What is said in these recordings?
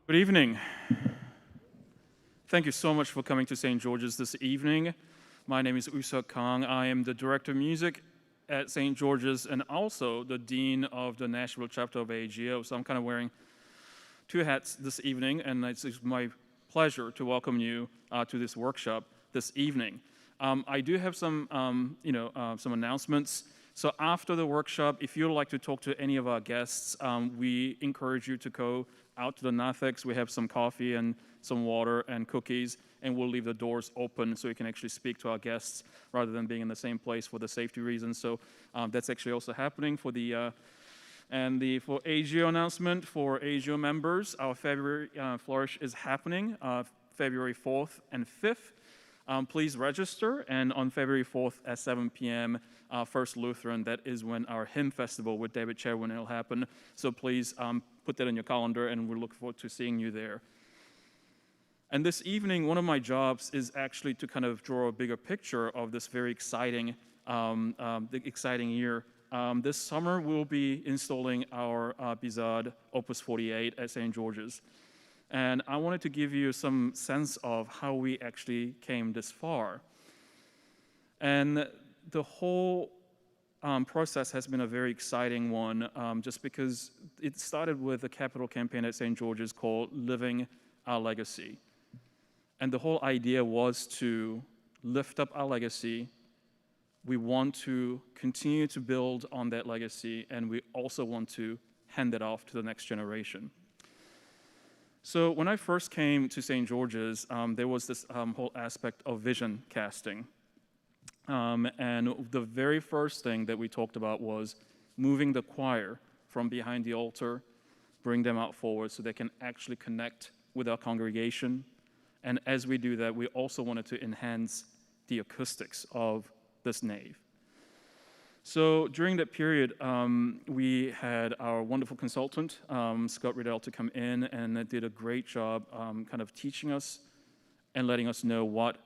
Good evening. Thank you so much for coming to St. George's this evening. My name is Usuk Kang. I am the Director of Music at St. George's and also the Dean of the Nashville chapter of AGO. So I'm kind of wearing two hats this evening, and it's my pleasure to welcome you to this workshop this evening. I do have some announcements. So after the workshop, if you'd like to talk to any of our guests, we encourage you to go out to the narthex. We have some coffee and some water and cookies, and we'll leave the doors open so you can actually speak to our guests rather than being in the same place for the safety reasons. So that's actually also happening for the for AGO announcement for AGO members. Our February Flourish is happening February 4th and 5th. Please register, and on February 4th at 7 p.m., First Lutheran, that is when our hymn festival with David Cherwin will happen. So please put that in your calendar, and we look forward to seeing you there. And this evening, one of my jobs is actually to kind of draw a bigger picture of this very exciting year. This summer, we'll be installing our Buzard Opus 48 at St. George's. And I wanted to give you some sense of how we actually came this far. And the whole process has been a very exciting one, just because it started with a capital campaign at St. George's called Living Our Legacy. And the whole idea was to lift up our legacy. We want to continue to build on that legacy, and we also want to hand it off to the next generation. So when I first came to St. George's, there was this whole aspect of vision casting. And the very first thing that we talked about was moving the choir from behind the altar, bring them out forward so they can actually connect with our congregation. And as we do that, we also wanted to enhance the acoustics of this nave. So during that period, we had our wonderful consultant, Scott Riddell, to come in and did a great job kind of teaching us and letting us know what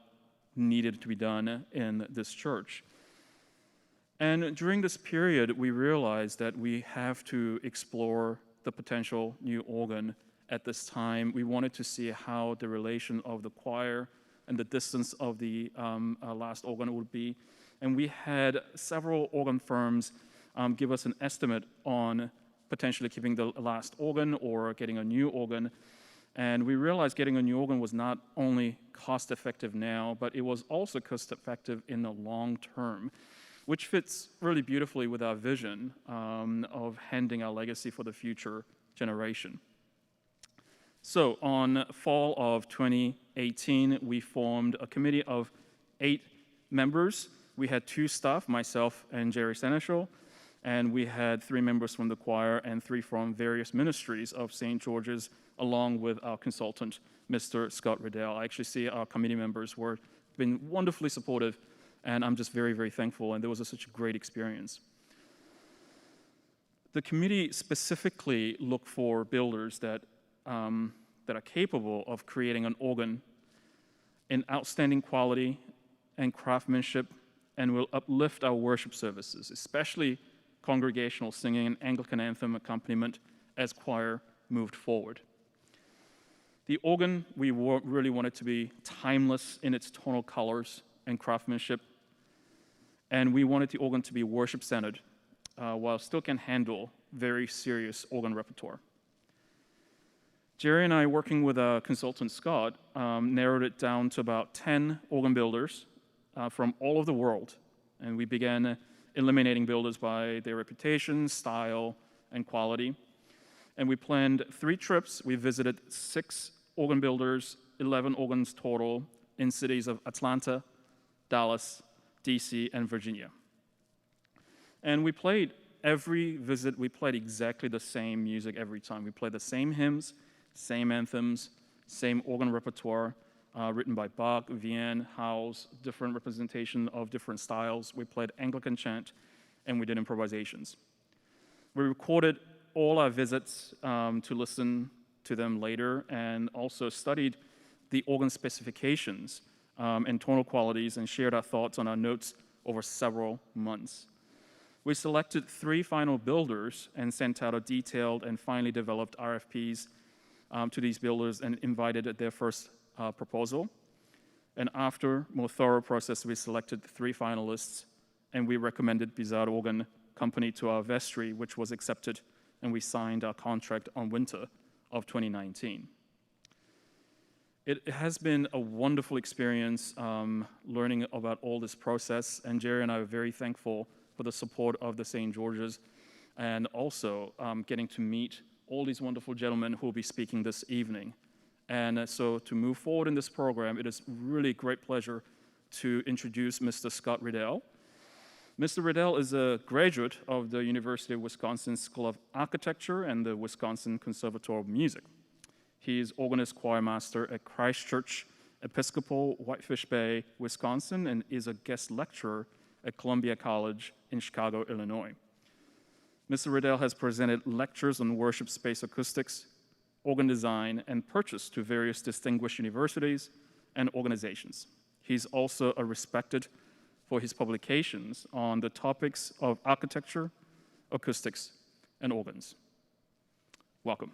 needed to be done in this church. And during this period, we realized that we have to explore the potential new organ. At this time, we wanted to see how the relation of the choir and the distance of the last organ would be. And we had several organ firms give us an estimate on potentially keeping the last organ or getting a new organ. And we realized getting a new organ was not only cost-effective now, but it was also cost-effective in the long term, which fits really beautifully with our vision of handing our legacy for the future generation. So on fall of 2018, we formed a committee of 8 members. We had 2 staff, myself and Jerry Seneschal, and we had 3 members from the choir and 3 from various ministries of St. George's, along with our consultant, Mr. Scott Riddell. I actually see our committee members were been wonderfully supportive, and I'm just very, very thankful, and there was such a great experience. The committee specifically looked for builders that are capable of creating an organ in outstanding quality and craftsmanship, and will uplift our worship services, especially congregational singing and Anglican anthem accompaniment as choir moved forward. The organ, we really wanted to be timeless in its tonal colors and craftsmanship, and we wanted the organ to be worship-centered, while still can handle very serious organ repertoire. Jerry and I, working with our consultant Scott, narrowed it down to about 10 organ builders from all over the world, and we began eliminating builders by their reputation, style, and quality. And we planned 3 trips. We visited 6 organ builders, 11 organs total, in cities of Atlanta, Dallas, DC, and Virginia. And we played every visit, we played exactly the same music every time. We played the same hymns, same anthems, same organ repertoire, written by Bach, Vienne, Howells, different representation of different styles. We played Anglican chant, and we did improvisations. We recorded all our visits to listen to them later, and also studied the organ specifications and tonal qualities, and shared our thoughts on our notes over several months. We selected 3 final builders and sent out a detailed and finally developed RFPs to these builders and invited their first proposal. And after more thorough process, we selected 3 finalists, and we recommended Buzard Organ Company to our vestry, which was accepted, and we signed our contract on winter of 2019. It has been a wonderful experience learning about all this process, and Jerry and I are very thankful for the support of the St. George's, and also getting to meet all these wonderful gentlemen who will be speaking this evening. And so to move forward in this program, it is really a great pleasure to introduce Mr. Scott Riddell. Mr. Riddell is a graduate of the University of Wisconsin School of Architecture and the Wisconsin Conservatory of Music. He is organist choir master at Christ Church Episcopal, Whitefish Bay, Wisconsin, and is a guest lecturer at Columbia College in Chicago, Illinois. Mr. Riddell has presented lectures on worship space acoustics, organ design, and purchase to various distinguished universities and organizations. He's also respected for his publications on the topics of architecture, acoustics, and organs. Welcome.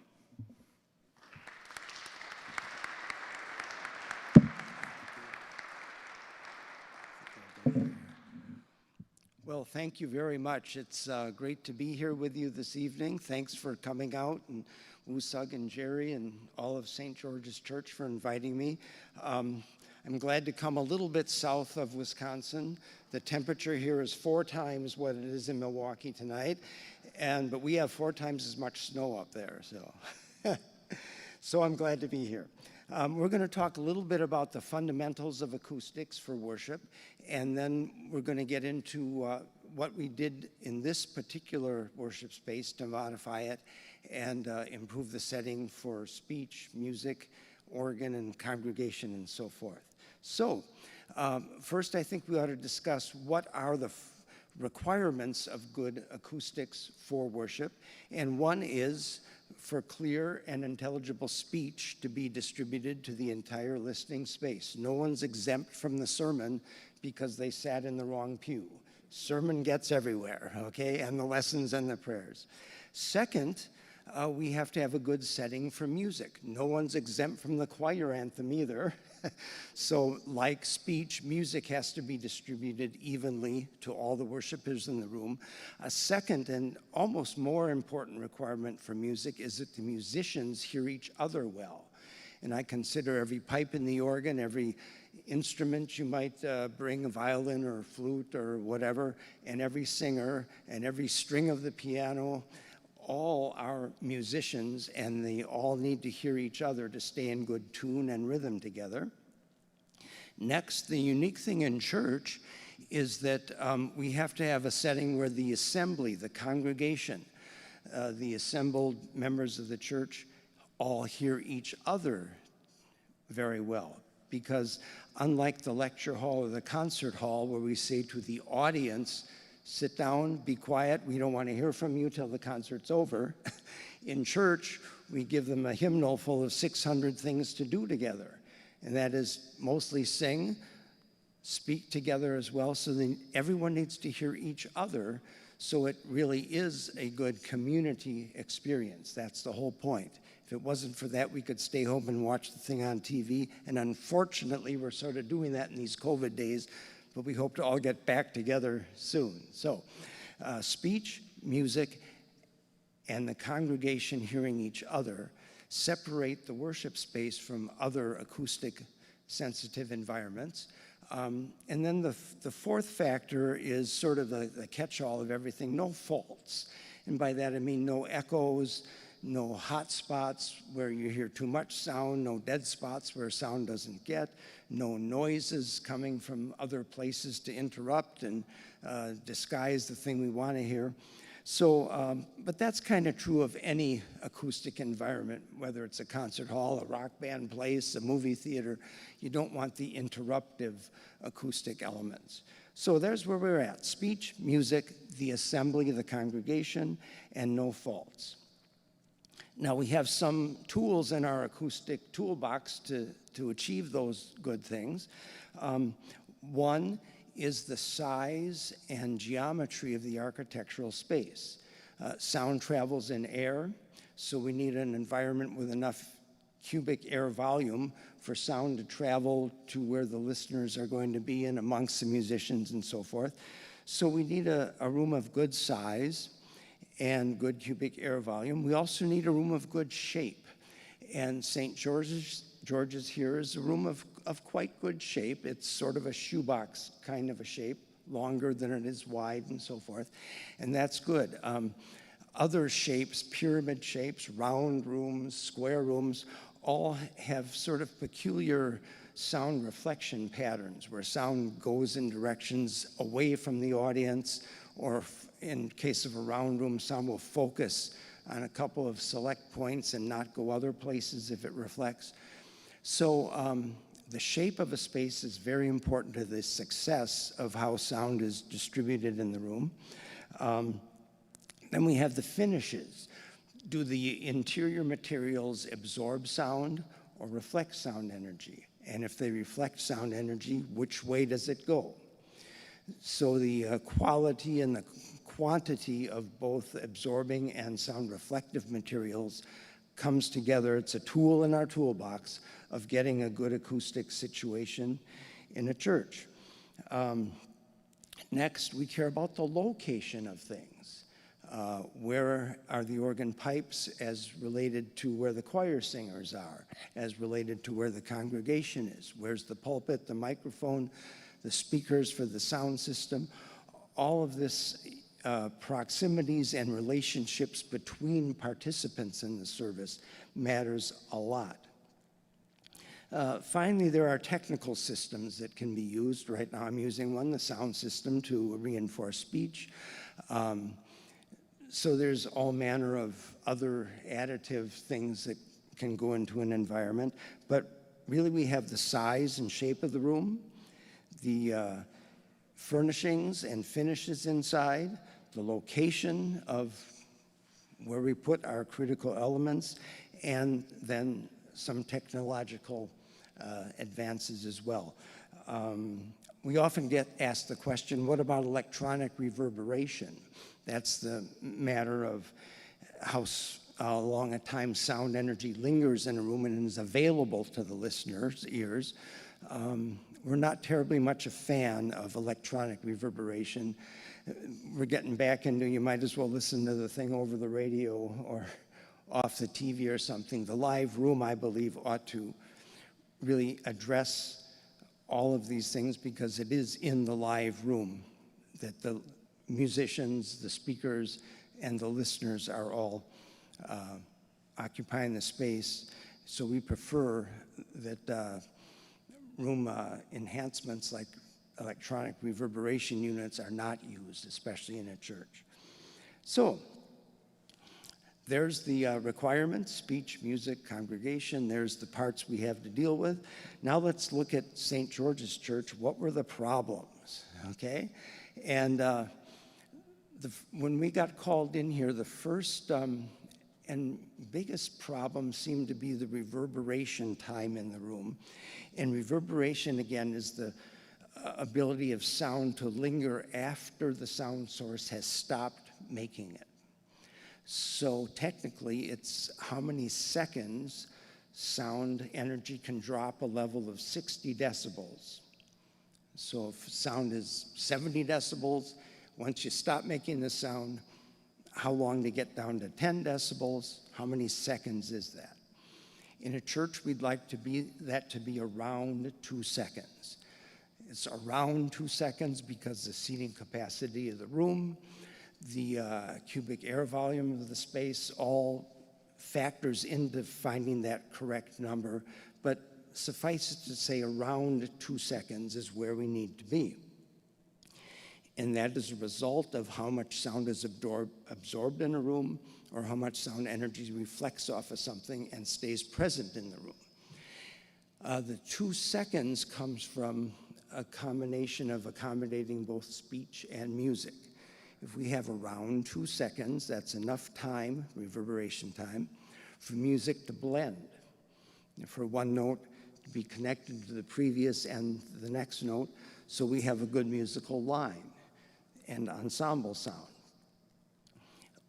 Well, thank you very much. It's great to be here with you this evening. Thanks for coming out, and Woosug and Jerry and all of St. George's Church for inviting me. I'm glad to come a little bit south of Wisconsin. The temperature here is 4 times what it is in Milwaukee tonight, but we have 4 times as much snow up there, so I'm glad to be here. We're going to talk a little bit about the fundamentals of acoustics for worship, and then we're going to get into what we did in this particular worship space to modify it and improve the setting for speech, music, organ, and congregation, and so forth. So, first I think we ought to discuss what are the requirements of good acoustics for worship, and one is for clear and intelligible speech to be distributed to the entire listening space. No one's exempt from the sermon because they sat in the wrong pew. Sermon gets everywhere, okay, and the lessons and the prayers. Second, we have to have a good setting for music. No one's exempt from the choir anthem either. So like speech, music has to be distributed evenly to all the worshipers in the room. A second and almost more important requirement for music is that the musicians hear each other well. And I consider every pipe in the organ, every instrument you might bring, a violin or a flute or whatever, and every singer and every string of the piano, all are musicians, and they all need to hear each other to stay in good tune and rhythm together. Next, the unique thing in church is that we have to have a setting where the assembly, the congregation, the assembled members of the church all hear each other very well. Because unlike the lecture hall or the concert hall, where we say to the audience, sit down, be quiet, we don't want to hear from you till the concert's over. In church, we give them a hymnal full of 600 things to do together. And that is mostly sing, speak together as well, so then everyone needs to hear each other, so it really is a good community experience. That's the whole point. If it wasn't for that, we could stay home and watch the thing on TV, and unfortunately, we're sort of doing that in these COVID days, but we hope to all get back together soon. So, speech, music, and the congregation hearing each other separate the worship space from other acoustic sensitive environments. And then the fourth factor is sort of the catch-all of everything, no faults. And by that I mean no echoes, no hot spots where you hear too much sound, no dead spots where sound doesn't get, no noises coming from other places to interrupt and disguise the thing we want to hear. So, but that's kind of true of any acoustic environment, whether it's a concert hall, a rock band place, a movie theater. You don't want the interruptive acoustic elements. So there's where we're at: speech, music, the assembly, the congregation, and no faults. Now, we have some tools in our acoustic toolbox to achieve those good things. One is the size and geometry of the architectural space. Sound travels in air, so we need an environment with enough cubic air volume for sound to travel to where the listeners are going to be and amongst the musicians and so forth. So we need a room of good size and good cubic air volume. We also need a room of good shape. And St. George's here is a room of quite good shape. It's sort of a shoebox kind of a shape, longer than it is wide and so forth. And that's good. Other shapes, pyramid shapes, round rooms, square rooms, all have sort of peculiar sound reflection patterns where sound goes in directions away from the audience, or in case of a round room, sound will focus on a couple of select points and not go other places if it reflects. So the shape of a space is very important to the success of how sound is distributed in the room. Then we have the finishes. Do the interior materials absorb sound or reflect sound energy? And if they reflect sound energy, which way does it go? So the quality and the quantity of both absorbing and sound reflective materials comes together. It's a tool in our toolbox of getting a good acoustic situation in a church. Next, we care about the location of things. Where are the organ pipes as related to where the choir singers are, as related to where the congregation is? Where's the pulpit, the microphone, the speakers for the sound system? All of this proximities and relationships between participants in the service matters a lot. Finally, there are technical systems that can be used. Right now I'm using one, the sound system, to reinforce speech. So there's all manner of other additive things that can go into an environment. But really we have the size and shape of the room, the furnishings and finishes inside, the location of where we put our critical elements, and then some technological advances as well. We often get asked the question, what about electronic reverberation? That's the matter of how long a time sound energy lingers in a room and is available to the listener's ears. We're not terribly much a fan of electronic reverberation. We're getting back into, you might as well listen to the thing over the radio or off the TV or something. The live room, I believe, ought to really address all of these things, because it is in the live room that the musicians, the speakers, and the listeners are all occupying the space. So we prefer that room enhancements like electronic reverberation units are not used, especially in a church. So there's the requirements: speech, music, congregation. There's the parts we have to deal with. Now let's look at St. George's Church. What were the problems, okay? And when we got called in here, the first and biggest problem seemed to be the reverberation time in the room. And reverberation, again, is the ability of sound to linger after the sound source has stopped making it. So technically, it's how many seconds sound energy can drop a level of 60 decibels. So if sound is 70 decibels, once you stop making the sound, how long to get down to 10 decibels? How many seconds is that? In a church, we'd like that to be around 2 seconds. It's around 2 seconds because the seating capacity of the room, the cubic air volume of the space, all factors into finding that correct number. But suffice it to say, around 2 seconds is where we need to be. And that is a result of how much sound is absorbed in a room, or how much sound energy reflects off of something and stays present in the room. The 2 seconds comes from a combination of accommodating both speech and music. If we have around 2 seconds, that's enough time, reverberation time, for music to blend. For one note to be connected to the previous and the next note, so we have a good musical line and ensemble sound.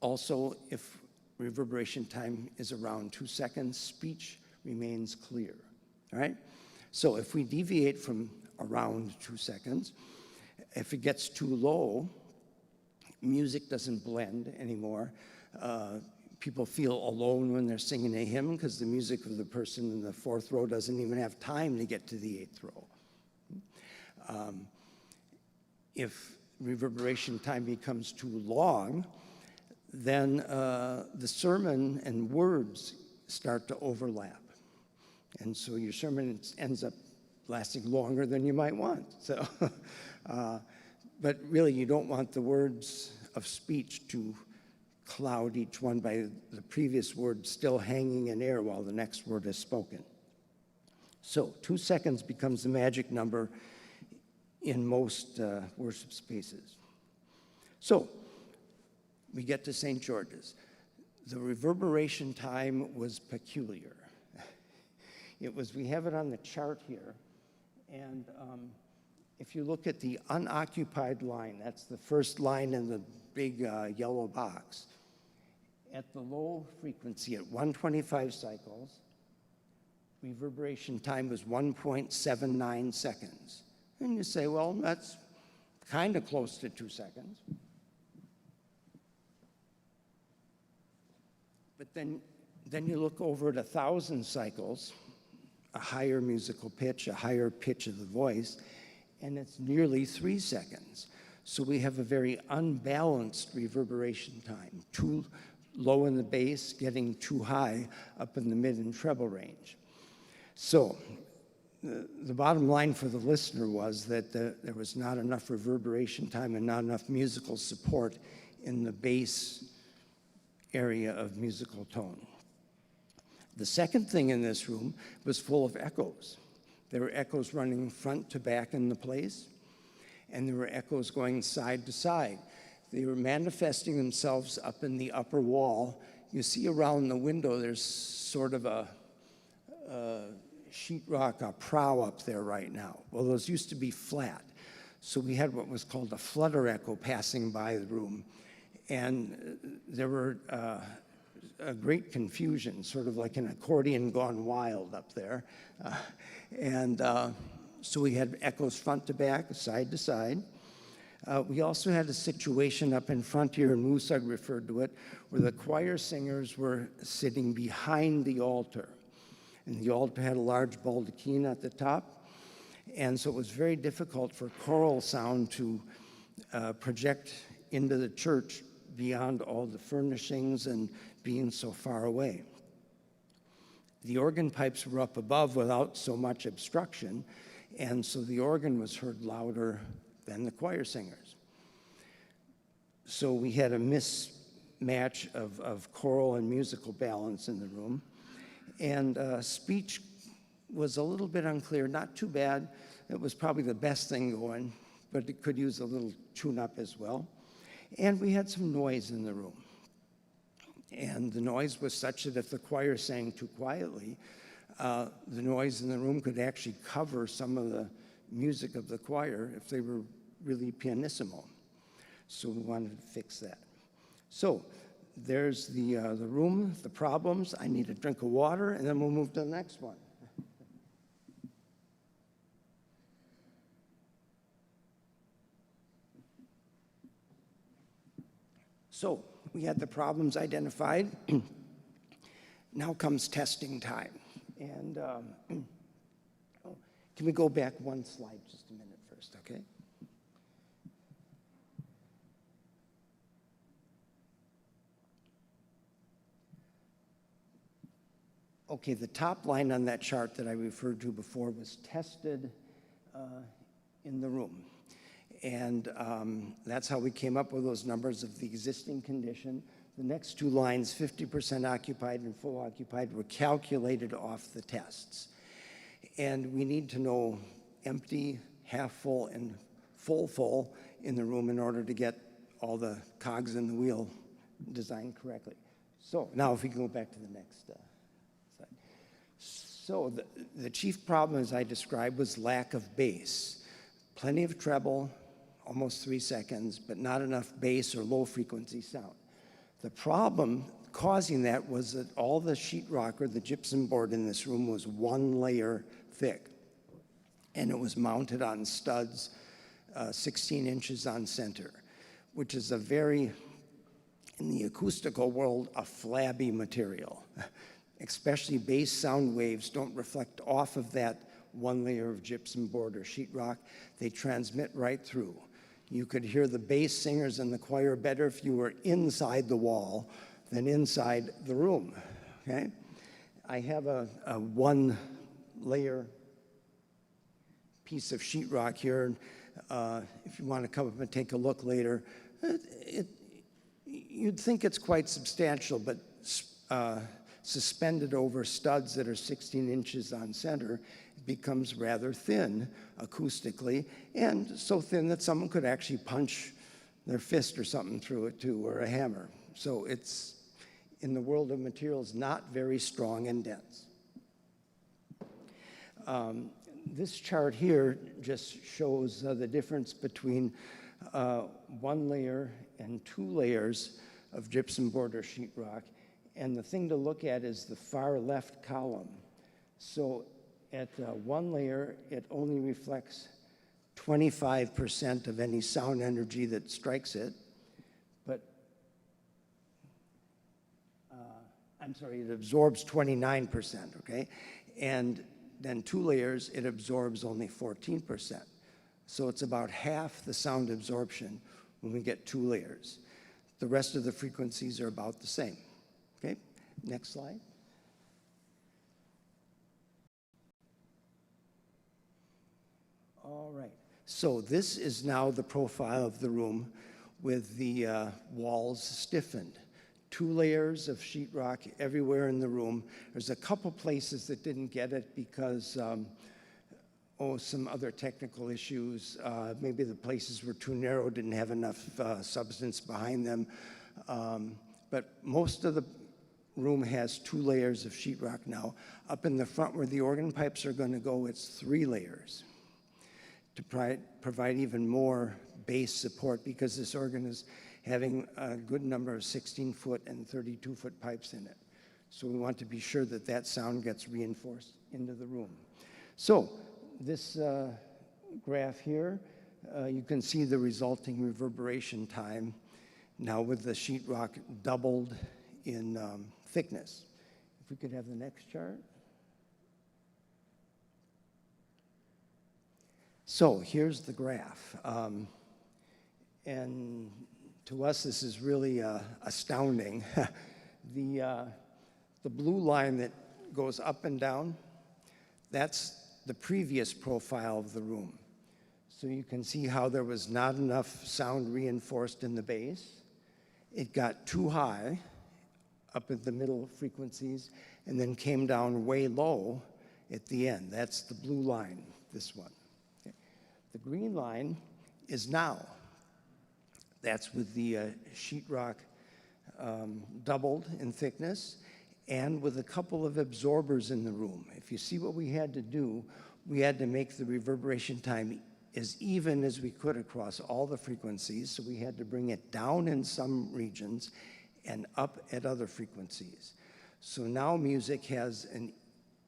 Also, if reverberation time is around 2 seconds, speech remains clear, all right? So if we deviate from around 2 seconds, if it gets too low, music doesn't blend anymore. People feel alone when they're singing a hymn because the music of the person in the 4th row doesn't even have time to get to the 8th row. If reverberation time becomes too long, then the sermon and words start to overlap. And so your sermon ends up lasting longer than you might want. So, but really, you don't want the words of speech to cloud each one by the previous word still hanging in air while the next word is spoken. So 2 seconds becomes the magic number in most worship spaces. So we get to St. George's. The reverberation time was peculiar. It was, we have it on the chart here, and if you look at the unoccupied line, that's the first line in the big yellow box. At the low frequency, at 125 cycles, reverberation time was 1.79 seconds. And you say, well, that's kind of close to 2 seconds. But then you look over at 1,000 cycles, a higher musical pitch, a higher pitch of the voice, and it's nearly 3 seconds. So we have a very unbalanced reverberation time, too low in the bass, getting too high up in the mid and treble range. So the bottom line for the listener was that there was not enough reverberation time and not enough musical support in the bass area of musical tone. The second thing in this room was full of echoes. There were echoes running front to back in the place, and there were echoes going side to side. They were manifesting themselves up in the upper wall. You see around the window, there's sort of a sheetrock, a prow up there right now. Well, those used to be flat. So we had what was called a flutter echo passing by the room. And there were a great confusion, sort of like an accordion gone wild up there. So we had echoes front to back, side to side. We also had a situation up in front here, and Musag referred to it, where the choir singers were sitting behind the altar. And the altar had a large baldachin at the top. And so it was very difficult for choral sound to project into the church beyond all the furnishings and being so far away. The organ pipes were up above without so much obstruction, and so the organ was heard louder than the choir singers. So we had a mismatch of choral and musical balance in the room, and speech was a little bit unclear, not too bad. It was probably the best thing going, but it could use a little tune-up as well. And we had some noise in the room. And the noise was such that if the choir sang too quietly, the noise in the room could actually cover some of the music of the choir if they were really pianissimo. So we wanted to fix that. So there's the room, the problems. I need a drink of water, and then we'll move to the next one. So we had the problems identified. Now comes testing time. And can we go back one slide just a minute first, okay? Okay, the top line on that chart that I referred to before was tested in the room. And that's how we came up with those numbers of the existing condition. The next two lines, 50% occupied and full occupied, were calculated off the tests. And we need to know empty, half full, and full in the room in order to get all the cogs in the wheel designed correctly. So now if we can go back to the next slide. So the chief problem, as I described, was lack of bass. Plenty of treble, almost 3 seconds, but not enough bass or low frequency sound. The problem causing that was that all the sheetrock or the gypsum board in this room was 1 layer thick. And it was mounted on studs 16 inches on center, which is a very, in the acoustical world, a flabby material. Especially bass sound waves don't reflect off of that 1 layer of gypsum board or sheetrock. They transmit right through. You could hear the bass singers in the choir better if you were inside the wall than inside the room, okay? I have a 1 layer piece of sheetrock here. If you want to come up and take a look later, you'd think it's quite substantial, but suspended over studs that are 16 inches on center, it becomes rather thin acoustically, and so thin that someone could actually punch their fist or something through it too, or a hammer. So it's, in the world of materials, not very strong and dense. This chart here just shows the difference between 1 layer and 2 layers of gypsum board or sheetrock. And the thing to look at is the far left column. So at 1 layer, it only reflects 25% of any sound energy that strikes it. But, I'm sorry, it absorbs 29%, okay? And then 2 layers, it absorbs only 14%. So it's about half the sound absorption when we get 2 layers. The rest of the frequencies are about the same. Okay, next slide. All right, so this is now the profile of the room with the walls stiffened. 2 layers of sheetrock everywhere in the room. There's a couple places that didn't get it because, some other technical issues. Maybe the places were too narrow, didn't have enough substance behind them. But most of the room has 2 layers of sheetrock now. Up in the front where the organ pipes are going to go, it's 3 layers to provide even more bass support, because this organ is having a good number of 16-foot and 32-foot pipes in it. So we want to be sure that that sound gets reinforced into the room. So this graph here, you can see the resulting reverberation time now with the sheetrock doubled in thickness. If we could have the next chart. So here's the graph. And to us, this is really astounding. The blue line that goes up and down, that's the previous profile of the room. So you can see how there was not enough sound reinforced in the bass. It got too high up at the middle frequencies and then came down way low at the end. That's the blue line, this one. Okay. The green line is now. That's with the sheetrock doubled in thickness and with a couple of absorbers in the room. If you see what we had to do, we had to make the reverberation time as even as we could across all the frequencies, so we had to bring it down in some regions and up at other frequencies. So now music has an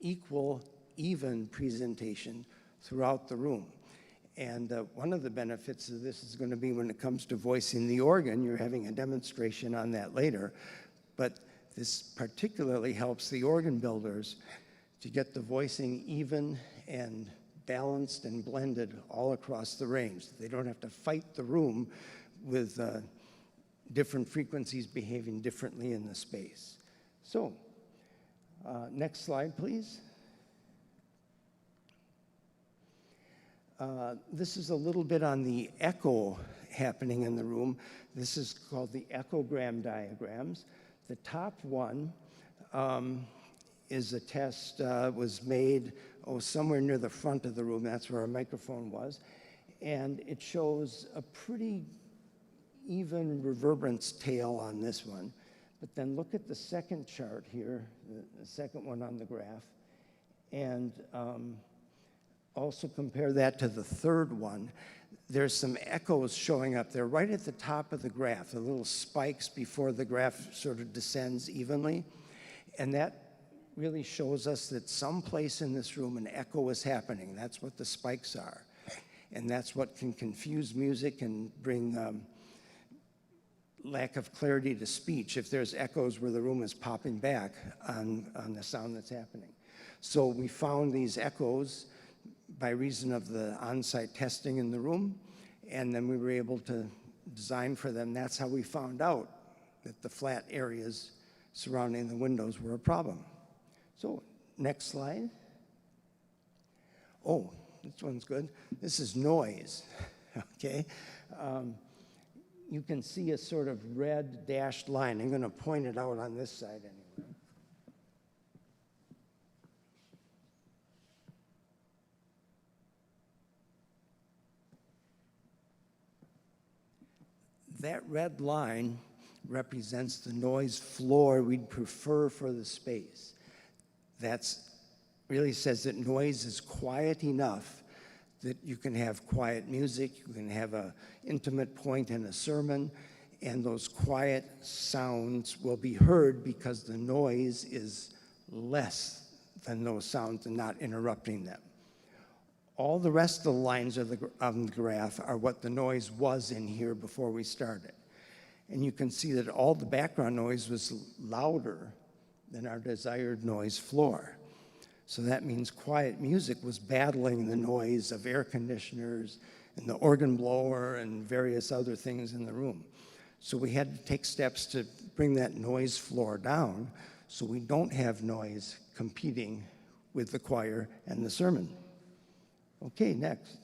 equal, even presentation throughout the room. And one of the benefits of this is going to be when it comes to voicing the organ. You're having a demonstration on that later. But this particularly helps the organ builders to get the voicing even and balanced and blended all across the range. They don't have to fight the room with different frequencies behaving differently in the space. So, next slide, please. This is a little bit on the echo happening in the room. This is called the Echogram Diagrams. The top one is a test, was made somewhere near the front of the room. That's where our microphone was. And it shows a pretty even reverberance tail on this one. But then look at the second chart here, the second one on the graph, and also compare that to the third one. there's some echoes showing up there right at the top of the graph, the little spikes before the graph sort of descends evenly. And that really shows us that someplace in this room an echo is happening. That's what the spikes are. And that's what can confuse music and bring lack of clarity to speech if there's echoes where the room is popping back on the sound that's happening. So we found these echoes by reason of the on-site testing in the room, and then we were able to design for them. That's how we found out that the flat areas surrounding the windows were a problem. So next slide. Oh, this one's good. This is noise, okay? You can see a sort of red dashed line. I'm going to point it out on this side anyway. That red line represents the noise floor we'd prefer for the space. That's really says that noise is quiet enough that you can have quiet music, you can have an intimate point in a sermon, and those quiet sounds will be heard because the noise is less than those sounds and not interrupting them. All the rest of the lines of the graph are what the noise was in here before we started. And you can see that all the background noise was louder than our desired noise floor. So that means quiet music was battling the noise of air conditioners and the organ blower and various other things in the room. So we had to take steps to bring that noise floor down so we don't have noise competing with the choir and the sermon. Okay, next.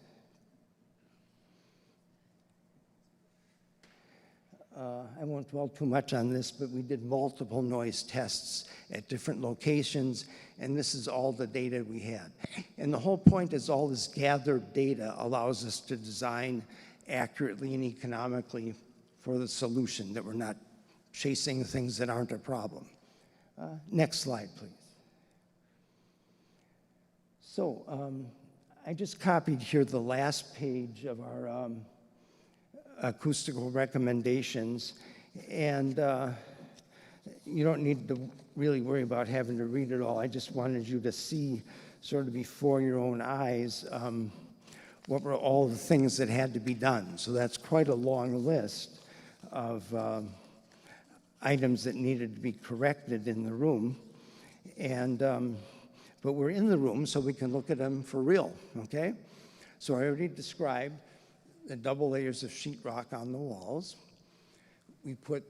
I won't dwell too much on this, but we did multiple noise tests at different locations, and this is all the data we had. And the whole point is all this gathered data allows us to design accurately and economically for the solution, that we're not chasing things that aren't a problem. Next slide, please. So I just copied here the last page of our acoustical recommendations, and you don't need to really worry about having to read it all. I just wanted you to see sort of before your own eyes what were all the things that had to be done. So that's quite a long list of items that needed to be corrected in the room, and but we're in the room so we can look at them for real, okay? So I already described the double layers of sheetrock on the walls. We put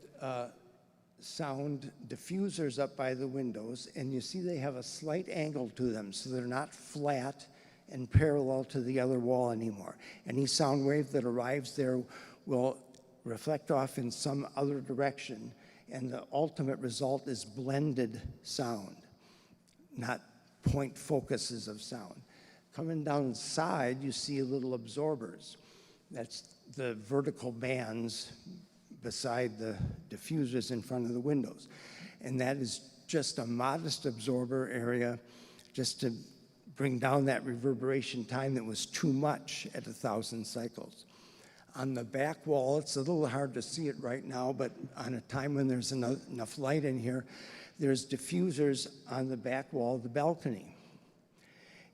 sound diffusers up by the windows, and you see they have a slight angle to them, so they're not flat and parallel to the other wall anymore. Any sound wave that arrives there will reflect off in some other direction, and the ultimate result is blended sound, not point focuses of sound. Coming down the side, you see little absorbers. That's the vertical bands beside the diffusers in front of the windows. And that is just a modest absorber area just to bring down that reverberation time that was too much at 1,000 cycles. On the back wall, it's a little hard to see it right now, but on a time when there's enough light in here, there's diffusers on the back wall of the balcony.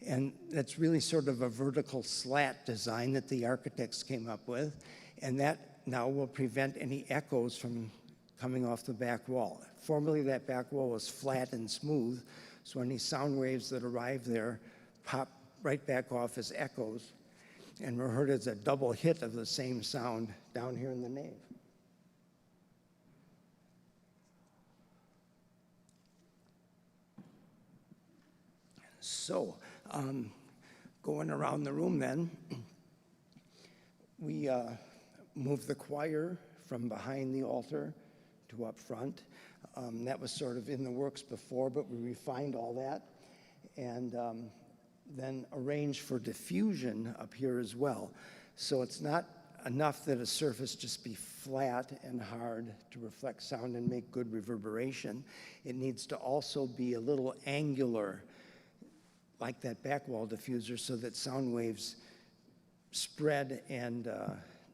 And that's really sort of a vertical slat design that the architects came up with, and that now will prevent any echoes from coming off the back wall. Formerly, that back wall was flat and smooth, so any sound waves that arrive there pop right back off as echoes, and were heard as a double hit of the same sound down here in the nave. So, going around the room then, we moved the choir from behind the altar to up front. That was sort of in the works before, but we refined all that, and then arranged for diffusion up here as well. So it's not enough that a surface just be flat and hard to reflect sound and make good reverberation. It needs to also be a little angular, like that back wall diffuser, so that sound waves spread and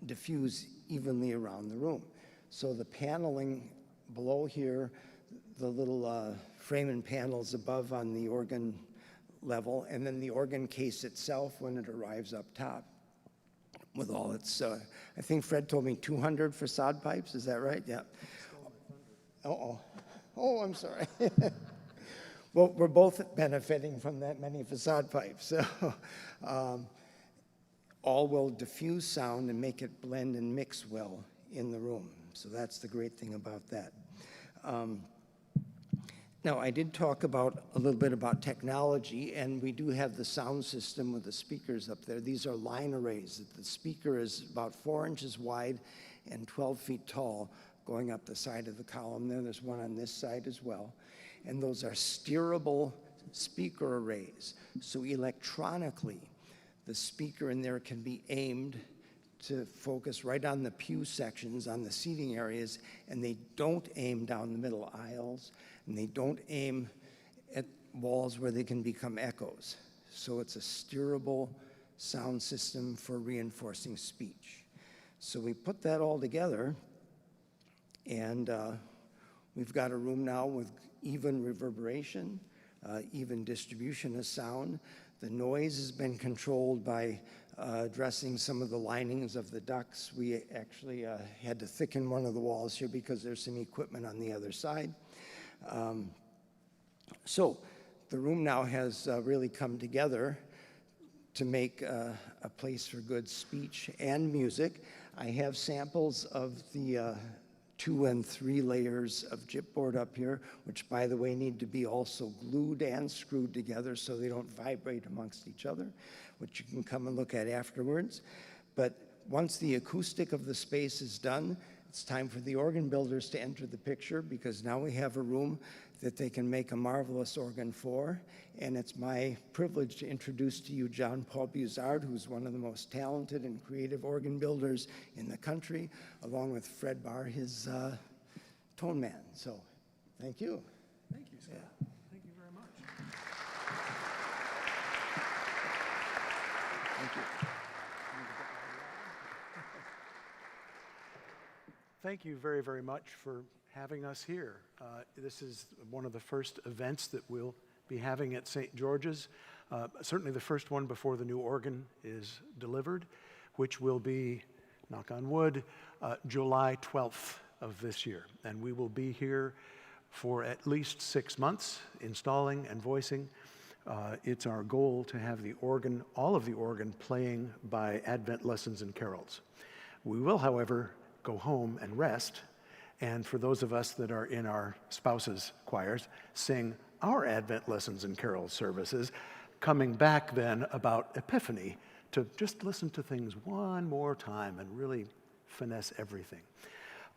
diffuse evenly around the room. So the paneling below here, the little framing panels above on the organ level, and then the organ case itself when it arrives up top with all its, I think Fred told me 200 facade pipes, is that right? Yeah. Oh, I'm sorry. Well, we're both benefiting from that many facade pipes. So all will diffuse sound and make it blend and mix well in the room. So that's the great thing about that. Now, I did talk about a little bit about technology, and we do have the sound system with the speakers up there. These are line arrays. The speaker is about 4 inches wide and 12 feet tall, going up the side of the column there. There's one on this side as well. And those are steerable speaker arrays. So electronically, the speaker in there can be aimed to focus right on the pew sections, on the seating areas, and they don't aim down the middle aisles, and they don't aim at walls where they can become echoes. So it's a steerable sound system for reinforcing speech. So we put that all together, and we've got a room now with even reverberation, even distribution of sound. The noise has been controlled by addressing some of the linings of the ducts. We actually had to thicken one of the walls here because there's some equipment on the other side. So the room now has really come together to make a place for good speech and music. I have samples of the 2 and 3 layers of chipboard up here, which, by the way, need to be also glued and screwed together so they don't vibrate amongst each other, which you can come and look at afterwards. But once the acoustic of the space is done, it's time for the organ builders to enter the picture, because now we have a room that they can make a marvelous organ for. And it's my privilege to introduce to you John Paul Buzard, who's one of the most talented and creative organ builders in the country, along with Fred Barr, his tone man. So, thank you. Thank you, Scott. Yeah. Thank you very much. Thank you. Thank you very, very much for having us here. This is one of the first events that we'll be having at St. George's, certainly the first one before the new organ is delivered, which will be, knock on wood, July 12th of this year. And we will be here for at least 6 months, installing and voicing. It's our goal to have the organ, all of the organ, playing by Advent lessons and carols. We will, however, go home and rest, and for those of us that are in our spouses' choirs, sing our Advent lessons and carol services, coming back then about Epiphany to just listen to things one more time and really finesse everything.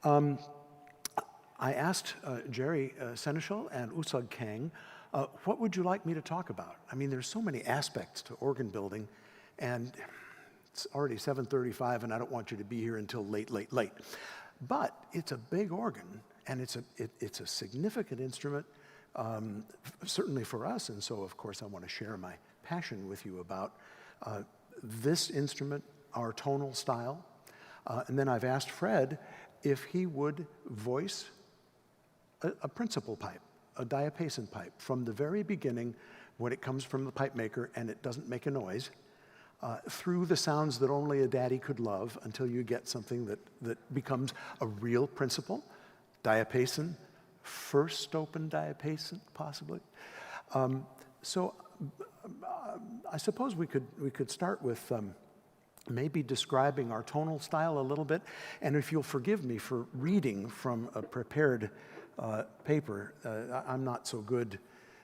I asked Jerry Seneschal and Usug Kang, what would you like me to talk about? I mean, there's so many aspects to organ building, and it's already 7:35, and I don't want you to be here until late. But it's a big organ, and it's a significant instrument, certainly for us, and so, of course, I want to share my passion with you about this instrument, our tonal style. And then I've asked Fred if he would voice a principal pipe, a diapason pipe, from the very beginning when it comes from the pipe maker and it doesn't make a noise, through the sounds that only a daddy could love until you get something that becomes a real principal, diapason, first open diapason, possibly. So I suppose we could start with maybe describing our tonal style a little bit, and if you'll forgive me for reading from a prepared paper, I'm not so good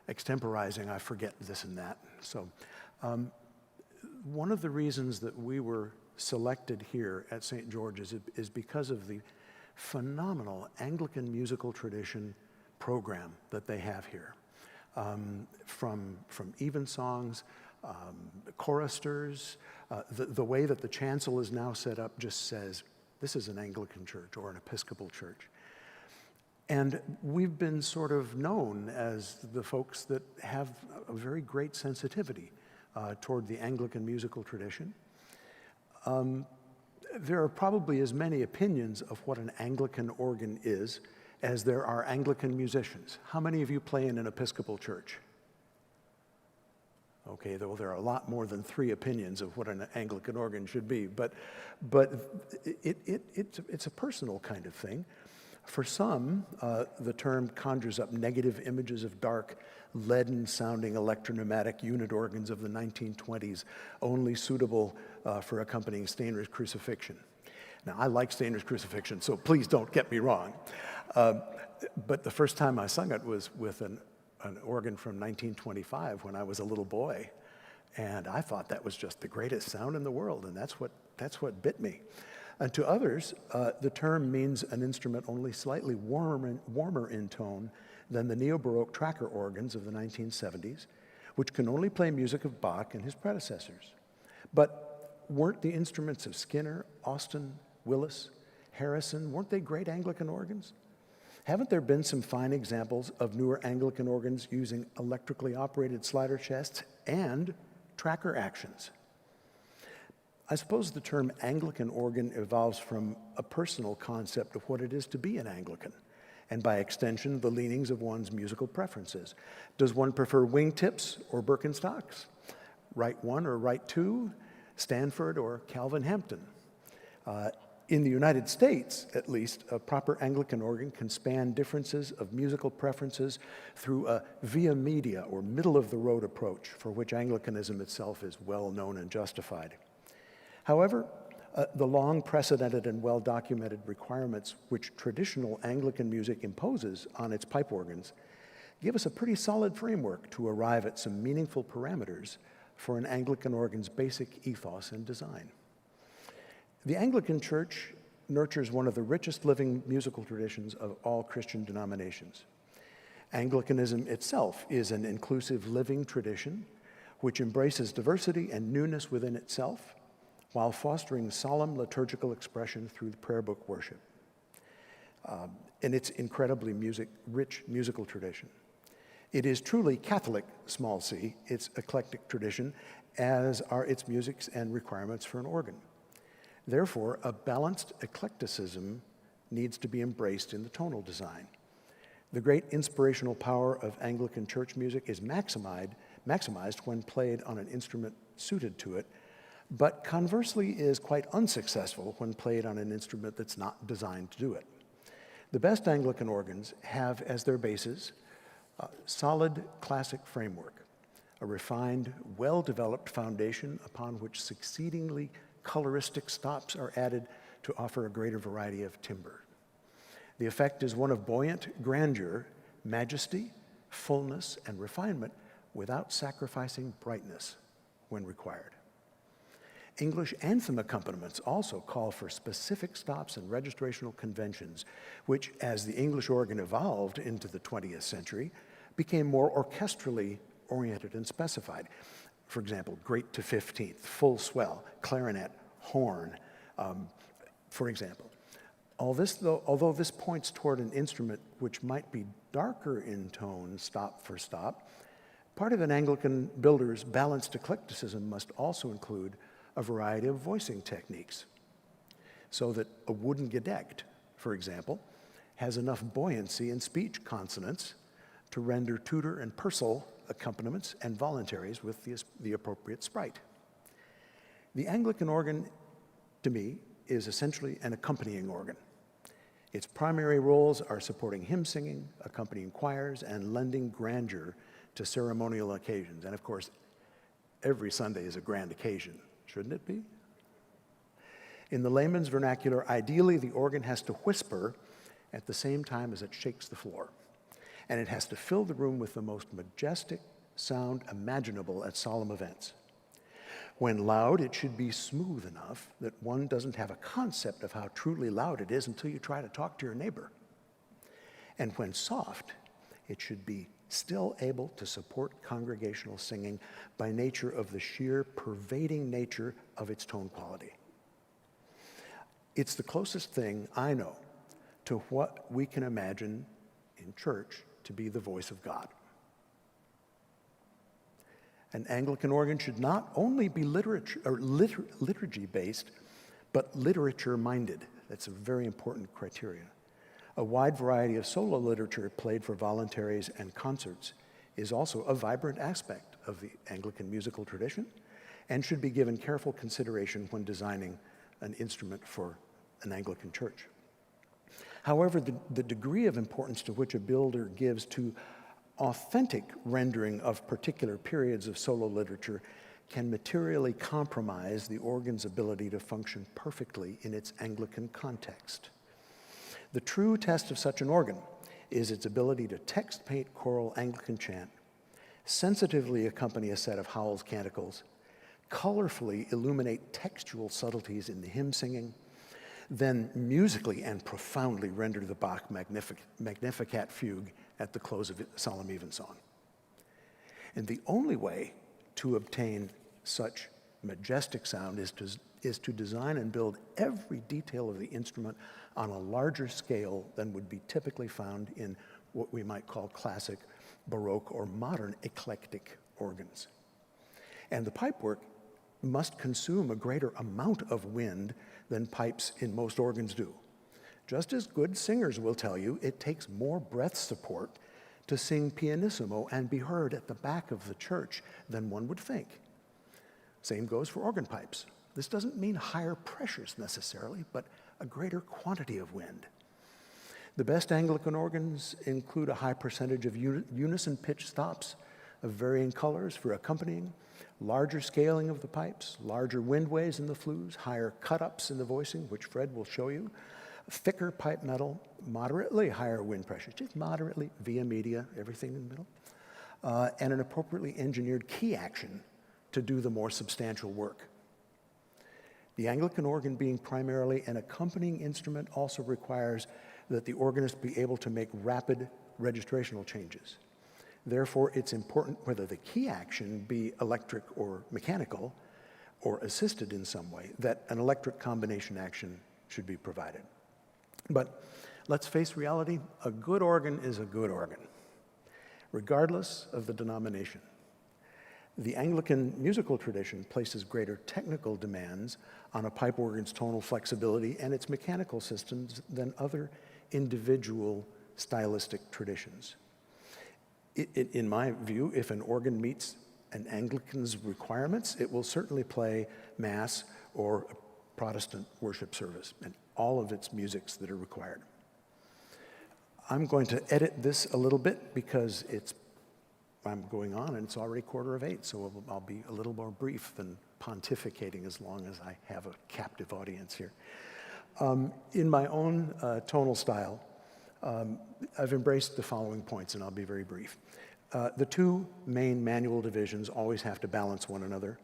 extemporizing, I forget this and that. So one of the reasons that we were selected here at St. George's is because of the phenomenal Anglican musical tradition program that they have here. From evensongs, choristers, the way that the chancel is now set up just says, this is an Anglican church or an Episcopal church. And we've been sort of known as the folks that have a very great sensitivity toward the Anglican musical tradition. There are probably as many opinions of what an Anglican organ is as there are Anglican musicians. How many of you play in an Episcopal church? Okay, though there are a lot more than 3 opinions of what an Anglican organ should be, but it's a personal kind of thing. For some, the term conjures up negative images of dark, leaden-sounding electro-pneumatic unit organs of the 1920s, only suitable for accompanying Stainer's crucifixion. Now, I like Stainer's crucifixion, so please don't get me wrong. But the first time I sung it was with an organ from 1925 when I was a little boy. And I thought that was just the greatest sound in the world, and that's what bit me. And to others, the term means an instrument only slightly warmer in tone than the neo-Baroque tracker organs of the 1970s, which can only play music of Bach and his predecessors. But weren't the instruments of Skinner, Austin, Willis, Harrison, weren't they great Anglican organs? Haven't there been some fine examples of newer Anglican organs using electrically operated slider chests and tracker actions? I suppose the term Anglican organ evolves from a personal concept of what it is to be an Anglican, and by extension, the leanings of one's musical preferences. Does one prefer wingtips or Birkenstocks? Right 1 or right 2? Stanford or Calvin Hampton? In the United States, at least, a proper Anglican organ can span differences of musical preferences through a via media or middle-of-the-road approach, for which Anglicanism itself is well known and justified. However, the long precedented and well-documented requirements which traditional Anglican music imposes on its pipe organs give us a pretty solid framework to arrive at some meaningful parameters for an Anglican organ's basic ethos and design. The Anglican Church nurtures one of the richest living musical traditions of all Christian denominations. Anglicanism itself is an inclusive living tradition which embraces diversity and newness within itself, while fostering solemn liturgical expression through the prayer book worship. In its incredibly rich musical tradition. It is truly Catholic, small c, its eclectic tradition, as are its musics and requirements for an organ. Therefore, a balanced eclecticism needs to be embraced in the tonal design. The great inspirational power of Anglican church music is maximized when played on an instrument suited to it, but conversely is quite unsuccessful when played on an instrument that's not designed to do it. The best Anglican organs have as their basis a solid classic framework, a refined, well-developed foundation upon which succeedingly coloristic stops are added to offer a greater variety of timbre. The effect is one of buoyant grandeur, majesty, fullness, and refinement without sacrificing brightness when required. English anthem accompaniments also call for specific stops and registrational conventions, which, as the English organ evolved into the 20th century, became more orchestrally oriented and specified. For example, great to 15th, full swell, clarinet, horn, for example. Although this points toward an instrument which might be darker in tone stop for stop, part of an Anglican builder's balanced eclecticism must also include a variety of voicing techniques, so that a wooden gedeckt, for example, has enough buoyancy in speech consonants to render Tudor and Purcell accompaniments and voluntaries with the appropriate sprite. The Anglican organ, to me, is essentially an accompanying organ. Its primary roles are supporting hymn singing, accompanying choirs, and lending grandeur to ceremonial occasions. And of course, every Sunday is a grand occasion. Shouldn't it be? In the layman's vernacular, ideally the organ has to whisper at the same time as it shakes the floor. And it has to fill the room with the most majestic sound imaginable at solemn events. When loud, it should be smooth enough that one doesn't have a concept of how truly loud it is until you try to talk to your neighbor. And when soft, it should be still able to support congregational singing by nature of the sheer pervading nature of its tone quality. It's the closest thing I know to what we can imagine in church to be the voice of God. An Anglican organ should not only be liturgy-based, but literature-minded. That's a very important criteria. A wide variety of solo literature played for voluntaries and concerts is also a vibrant aspect of the Anglican musical tradition and should be given careful consideration when designing an instrument for an Anglican church. However, the degree of importance to which a builder gives to authentic rendering of particular periods of solo literature can materially compromise the organ's ability to function perfectly in its Anglican context. The true test of such an organ is its ability to text paint choral Anglican chant, sensitively accompany a set of Howell's canticles, colorfully illuminate textual subtleties in the hymn singing, then musically and profoundly render the Bach Magnificat fugue at the close of Solemn Evensong. And the only way to obtain such majestic sound is to design and build every detail of the instrument on a larger scale than would be typically found in what we might call classic, Baroque, or modern eclectic organs. And the pipework must consume a greater amount of wind than pipes in most organs do. Just as good singers will tell you, it takes more breath support to sing pianissimo and be heard at the back of the church than one would think. Same goes for organ pipes. This doesn't mean higher pressures necessarily, but a greater quantity of wind. The best Anglican organs include a high percentage of unison pitch stops of varying colors for accompanying, larger scaling of the pipes, larger windways in the flues, higher cut-ups in the voicing, which Fred will show you, thicker pipe metal, moderately higher wind pressures, just moderately, via media, everything in the middle, and an appropriately engineered key action to do the more substantial work. The Anglican organ, being primarily an accompanying instrument, also requires that the organist be able to make rapid registrational changes. Therefore, it's important whether the key action be electric or mechanical or assisted in some way, that an electric combination action should be provided. But let's face reality, a good organ is a good organ, regardless of the denomination. The Anglican musical tradition places greater technical demands on a pipe organ's tonal flexibility and its mechanical systems than other individual stylistic traditions. In my view, if an organ meets an Anglican's requirements, it will certainly play Mass or a Protestant worship service and all of its musics that are required. I'm going to edit this a little bit because I'm going on and it's already 7:45, so I'll be a little more brief than pontificating as long as I have a captive audience here. In my own tonal style, I've embraced the following points, and I'll be very brief. The two main manual divisions always have to balance one another,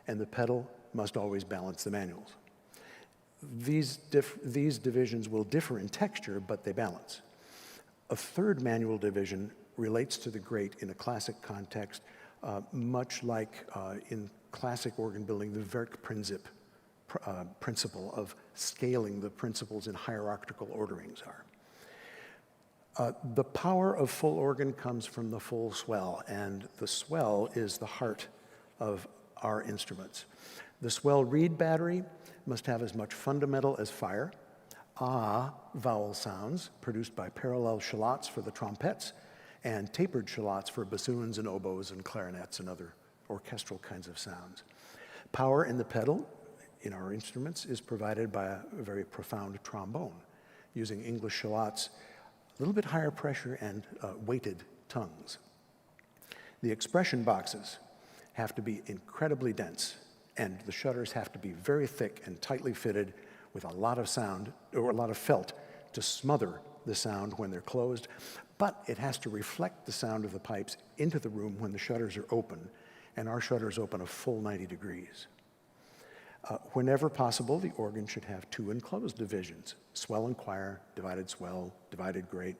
and the pedal must always balance the manuals. These divisions will differ in texture, but they balance. A third manual division relates to the grate in a classic context, much like in classic organ building, the Werkprinzip principle of scaling the principles in hierarchical orderings are. The power of full organ comes from the full swell, and the swell is the heart of our instruments. The swell reed battery must have as much fundamental as fire, vowel sounds produced by parallel shallots for the trompettes, and tapered shallots for bassoons and oboes and clarinets and other orchestral kinds of sounds. Power in the pedal in our instruments is provided by a very profound trombone using English shallots, a little bit higher pressure and weighted tongues. The expression boxes have to be incredibly dense, and the shutters have to be very thick and tightly fitted with a lot of sound or a lot of felt to smother the sound when they're closed, but it has to reflect the sound of the pipes into the room when the shutters are open, and our shutters open a full 90 degrees. Whenever possible, the organ should have two enclosed divisions, swell and choir, divided swell, divided grate.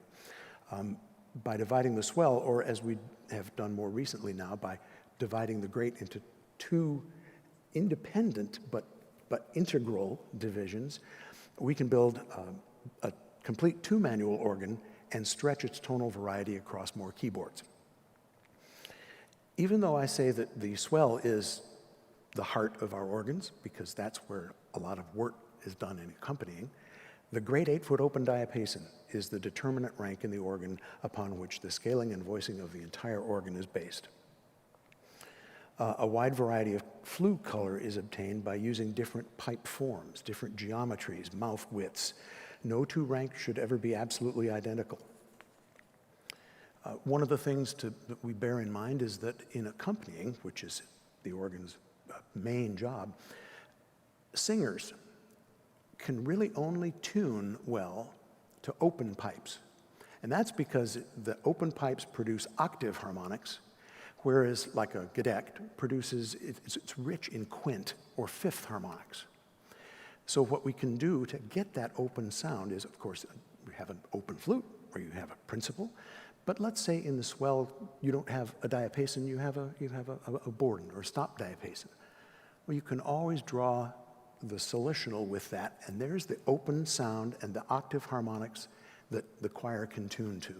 By dividing the swell, or as we have done more recently now, by dividing the grate into two independent but integral divisions, we can build a complete two-manual organ and stretch its tonal variety across more keyboards. even though I say that the swell is the heart of our organs, because that's where a lot of work is done in accompanying, the great 8-foot open diapason is the determinant rank in the organ upon which the scaling and voicing of the entire organ is based. A wide variety of flue color is obtained by using different pipe forms, different geometries, mouth widths. No two ranks should ever be absolutely identical. One of the things that we bear in mind is that in accompanying, which is the organ's main job, singers can really only tune well to open pipes. And that's because the open pipes produce octave harmonics, whereas like a gedect produces, it's rich in quint or fifth harmonics. So what we can do to get that open sound is, of course, we have an open flute or you have a principal, but let's say in the swell you don't have a diapason, you have a Borden or stop diapason. Well, you can always draw the solitional with that, and there's the open sound and the octave harmonics that the choir can tune to.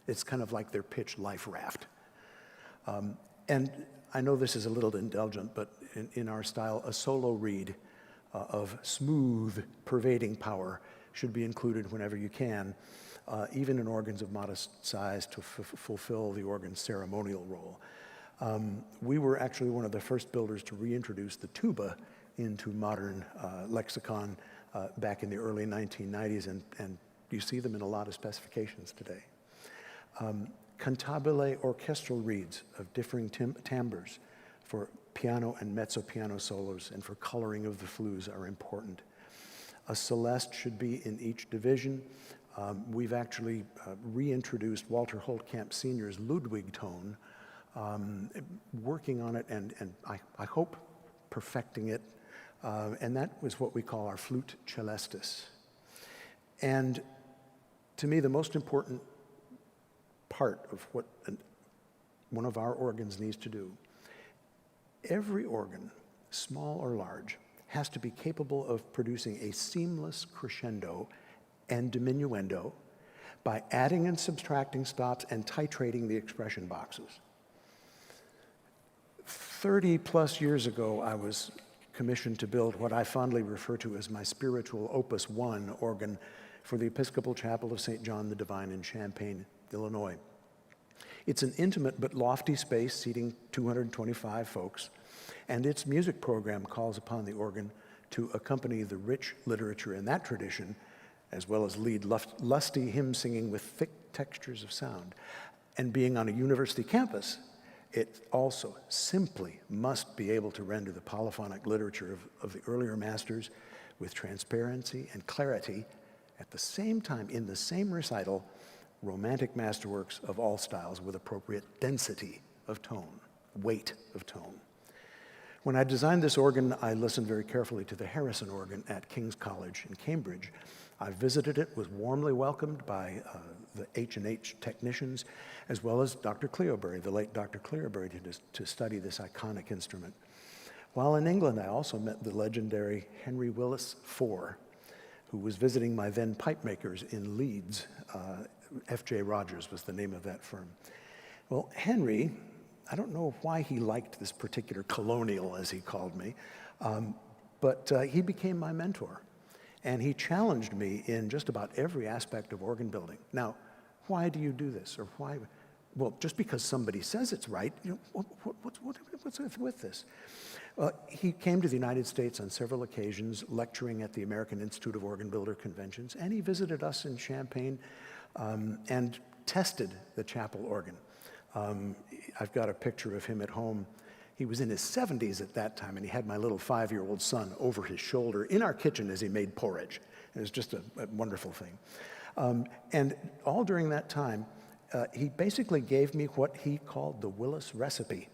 It's kind of like their pitch life raft. And I know this is a little indulgent, but in our style, a solo reed of smooth, pervading power should be included whenever you can, even in organs of modest size to fulfill the organ's ceremonial role. We were actually one of the first builders to reintroduce the tuba into modern lexicon back in the early 1990s, and you see them in a lot of specifications today. Cantabile orchestral reeds of differing timbres for piano and mezzo-piano solos and for coloring of the flues are important. A celeste should be in each division. We've actually reintroduced Walter Holtkamp Sr.'s Ludwig tone, working on it and I hope perfecting it. And that was what we call our flute celestis. And to me, the most important part of what one of our organs needs to do, every organ, small or large, has to be capable of producing a seamless crescendo and diminuendo by adding and subtracting stops and titrating the expression boxes. 30 plus years ago, I was commissioned to build what I fondly refer to as my spiritual Opus 1 organ for the Episcopal Chapel of St. John the Divine in Champaign, Illinois. It's an intimate but lofty space seating 225 folks, and its music program calls upon the organ to accompany the rich literature in that tradition, as well as lead lusty hymn singing with thick textures of sound. And being on a university campus, it also simply must be able to render the polyphonic literature of the earlier masters with transparency and clarity, at the same time, in the same recital, romantic masterworks of all styles with appropriate density of tone, weight of tone. When I designed this organ, I listened very carefully to the Harrison organ at King's College in Cambridge. I visited it, was warmly welcomed by the H&H technicians, as well as Dr. Cleobury, the late Dr. Cleobury, to study this iconic instrument. While in England, I also met the legendary Henry Willis IV, who was visiting my then pipe makers in Leeds. F.J. Rogers was the name of that firm. Well, Henry, I don't know why he liked this particular colonial, as he called me, but he became my mentor. And he challenged me in just about every aspect of organ building. Now, why do you do this? Or why? Well, just because somebody says it's right, you know, what's with this? Well, he came to the United States on several occasions, lecturing at the American Institute of Organ Builder conventions, and he visited us in Champaign and tested the chapel organ. I've got a picture of him at home. He was in his 70s at that time, and he had my little 5-year-old son over his shoulder in our kitchen as he made porridge. It was just a wonderful thing. And all during that time, he basically gave me what he called the Willis recipe,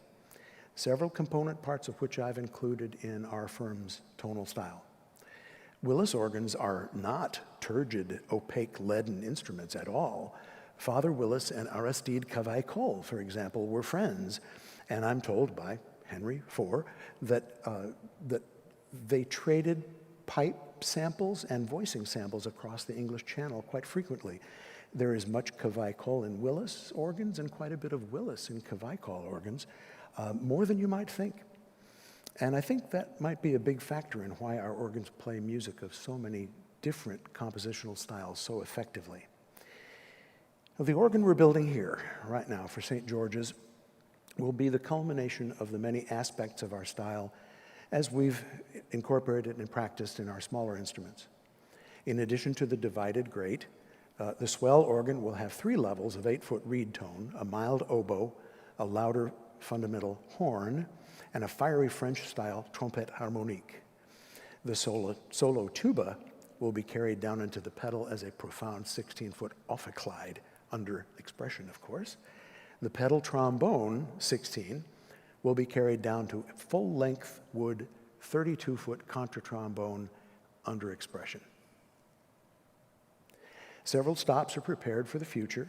several component parts of which I've included in our firm's Tonal Style. Willis organs are not turgid, opaque, leaden instruments at all. Father Willis and Aristide Cavaille-Coll, for example, were friends, and I'm told by Henry IV that they traded pipe samples and voicing samples across the English Channel quite frequently. There is much Cavaille-Coll in Willis organs and quite a bit of Willis in Cavaille-Coll organs, more than you might think. And I think that might be a big factor in why our organs play music of so many different compositional styles so effectively. Now, the organ we're building here right now for St. George's will be the culmination of the many aspects of our style as we've incorporated and practiced in our smaller instruments. In addition to the divided grate, the swell organ will have 3 levels of 8-foot reed tone, a mild oboe, a louder fundamental horn, and a fiery French-style trompette harmonique. The solo tuba will be carried down into the pedal as a profound 16-foot ophicleide, under expression, of course. The pedal trombone, 16, will be carried down to full-length wood 32-foot contra-trombone under expression. Several stops are prepared for the future,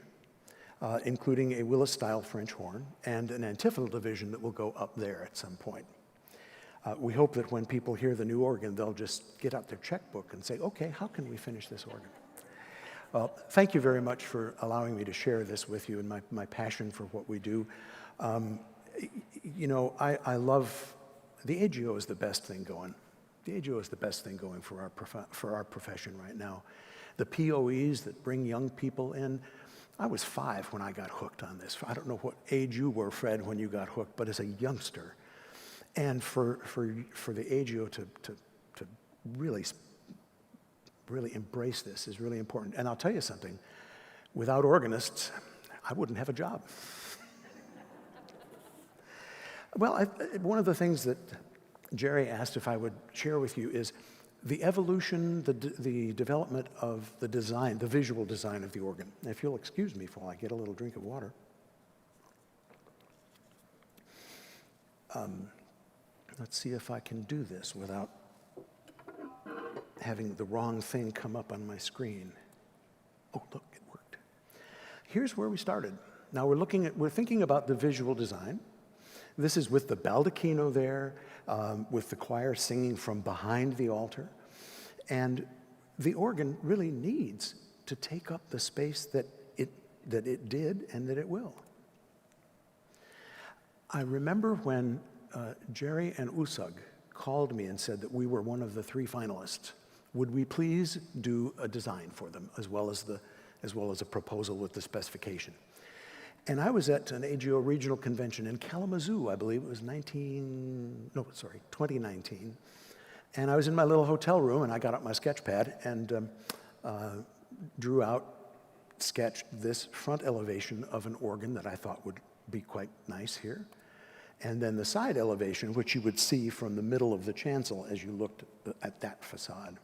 including a Willis-style French horn and an antiphonal division that will go up there at some point. We hope that when people hear the new organ, they'll just get out their checkbook and say, okay, how can we finish this organ? Well, thank you very much for allowing me to share this with you and my passion for what we do. You know, I love, the AGO is the best thing going. The AGO is the best thing going for our profession right now. The POEs that bring young people in. I was 5 when I got hooked on this. I don't know what age you were, Fred, when you got hooked, but as a youngster. And for the AGO to really embrace this is really important. And I'll tell you something, without organists, I wouldn't have a job. Well, one of the things that Jerry asked if I would share with you is the evolution, the development of the design, the visual design of the organ. If you'll excuse me while I get a little drink of water. Let's see if I can do this without having the wrong thing come up on my screen. Oh, look, it worked. Here's where we started. Now we're thinking about the visual design. This is with the baldacchino there, with the choir singing from behind the altar. And the organ really needs to take up the space that it did and that it will. I remember when Jerry and Usug called me and said that we were one of the 3 finalists. Would we please do a design for them as well as a proposal with the specification? And I was at an AGO regional convention in Kalamazoo, I believe it was 2019. And I was in my little hotel room, and I got out my sketch pad and sketched this front elevation of an organ that I thought would be quite nice here. And then the side elevation, which you would see from the middle of the chancel as you looked at that facade.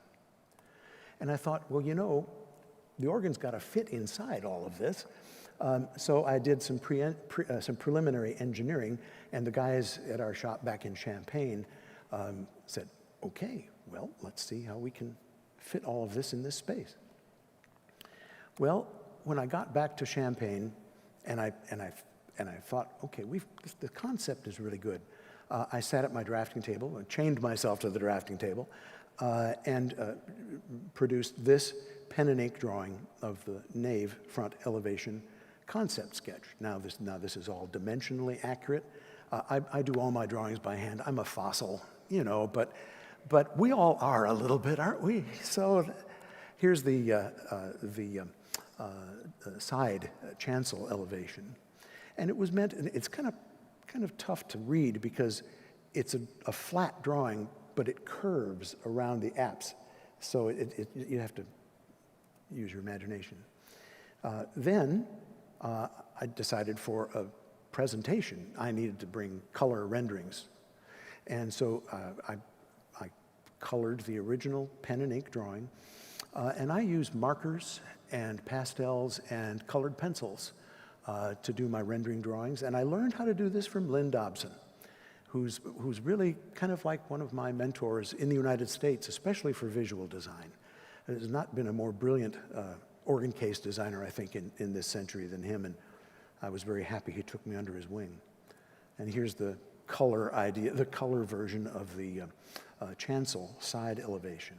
And I thought, well, you know, the organ's got to fit inside all of this. So I did some preliminary engineering, and the guys at our shop back in Champaign said, okay, well, let's see how we can fit all of this in this space. Well, when I got back to Champaign, and I thought, okay, the concept is really good. I sat at my drafting table, I chained myself to the drafting table, and produced this pen and ink drawing of the nave front elevation concept sketch. Now this is all dimensionally accurate. I do all my drawings by hand. I'm a fossil, you know, but we all are a little bit, aren't we? So here's the side chancel elevation. And it was meant, and it's kind of tough to read because it's a flat drawing, but it curves around the apse. So you have to use your imagination. Then I decided for a presentation, I needed to bring color renderings. And so I colored the original pen and ink drawing, and I used markers and pastels and colored pencils to do my rendering drawings. And I learned how to do this from Lynn Dobson, who's really kind of like one of my mentors in the United States, especially for visual design. There's not been a more brilliant organ case designer, I think, in this century than him, and I was very happy he took me under his wing. And here's the color idea, the color version of the chancel side elevation.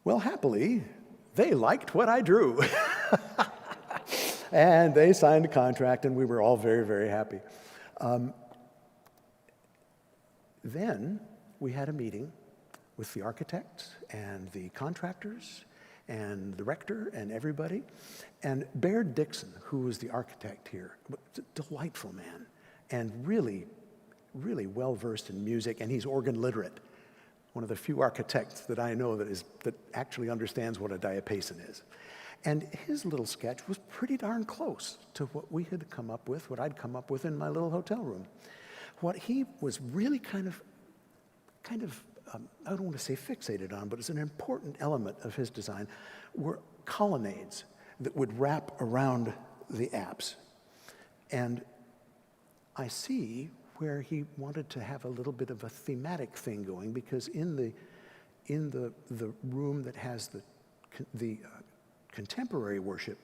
Well, happily, they liked what I drew. And they signed a contract, and we were all very, very happy. Then we had a meeting with the architects and the contractors and the rector and everybody. And Baird Dixon, who was the architect here, was a delightful man and really, really well-versed in music, and he's organ literate. One of the few architects that I know that actually understands what a diapason is. And his little sketch was pretty darn close to what we had come up with, what I'd come up with in my little hotel room. What he was really kind of, I don't want to say fixated on, but it's an important element of his design, were colonnades that would wrap around the apse. And I see where he wanted to have a little bit of a thematic thing going, because in the room that has the contemporary worship,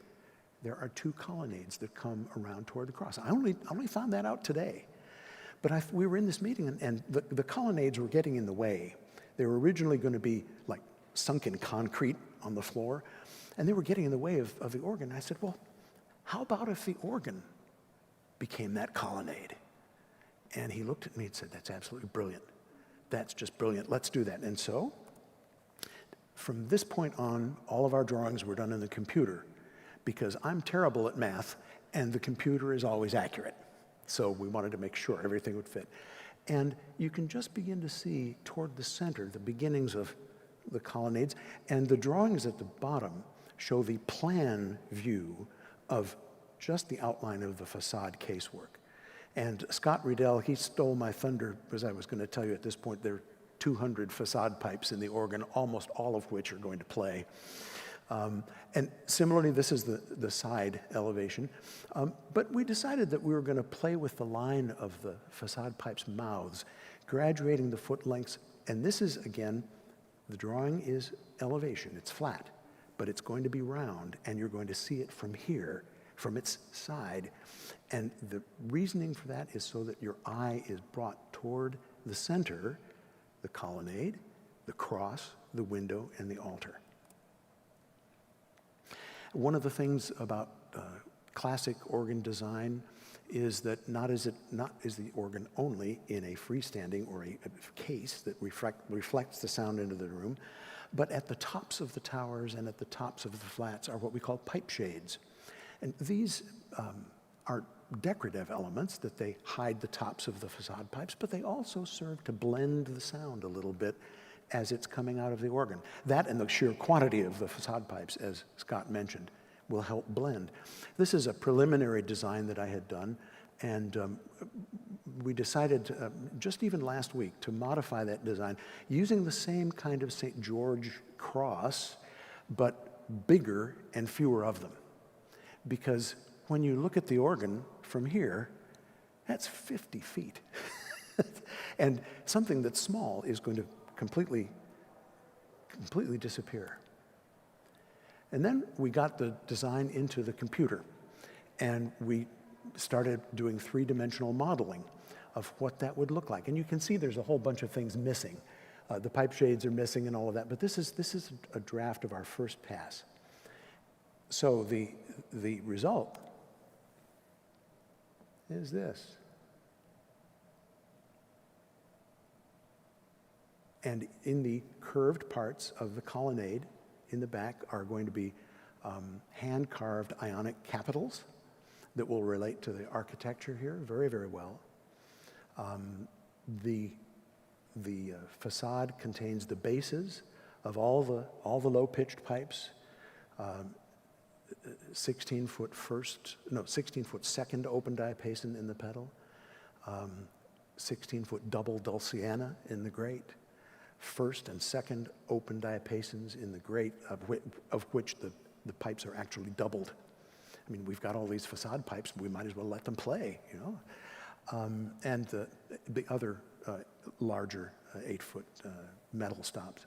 there are two colonnades that come around toward the cross. I only found that out today. But we were in this meeting, and the colonnades were getting in the way. They were originally going to be like sunken concrete on the floor, and they were getting in the way of the organ. I said, well, how about if the organ became that colonnade? And he looked at me and said, that's absolutely brilliant. That's just brilliant. Let's do that. And so, from this point on, all of our drawings were done in the computer, because I'm terrible at math, and the computer is always accurate. So we wanted to make sure everything would fit. And you can just begin to see toward the center the beginnings of the colonnades, and the drawings at the bottom show the plan view of just the outline of the facade casework. And Scott Riddell, he stole my thunder, because I was going to tell you at this point there are 200 facade pipes in the organ, almost all of which are going to play. And similarly, this is the side elevation. But we decided that we were going to play with the line of the facade pipes' mouths, graduating the foot lengths. And this is, again, the drawing is elevation. It's flat, but it's going to be round, and you're going to see it from here, from its side. And the reasoning for that is so that your eye is brought toward the center, the colonnade, the cross, the window, and the altar. One of the things about classic organ design is that not is the organ only in a freestanding or a case that reflects the sound into the room, but at the tops of the towers and at the tops of the flats are what we call pipe shades. And these are decorative elements that they hide the tops of the facade pipes, but they also serve to blend the sound a little bit as it's coming out of the organ. That and the sheer quantity of the facade pipes, as Scott mentioned, will help blend. This is a preliminary design that I had done, and we decided just even last week to modify that design using the same kind of St. George cross, but bigger and fewer of them. Because when you look at the organ from here, that's 50 feet. And something that's small is going to completely disappear. And then we got the design into the computer, and we started doing three-dimensional modeling of what that would look like. And you can see there's a whole bunch of things missing. The pipe shades are missing and all of that, but this is a draft of our first pass. So the result is this. And in the curved parts of the colonnade in the back are going to be hand-carved ionic capitals that will relate to the architecture here very, very well. The facade contains the bases of all the low-pitched pipes, 16-foot second open diapason in the pedal, 16-foot double dulciana in the grate, first and second open diapasons in the grate, of which the pipes are actually doubled. I mean, we've got all these facade pipes, we might as well let them play, you know. And the other larger 8-foot metal stops.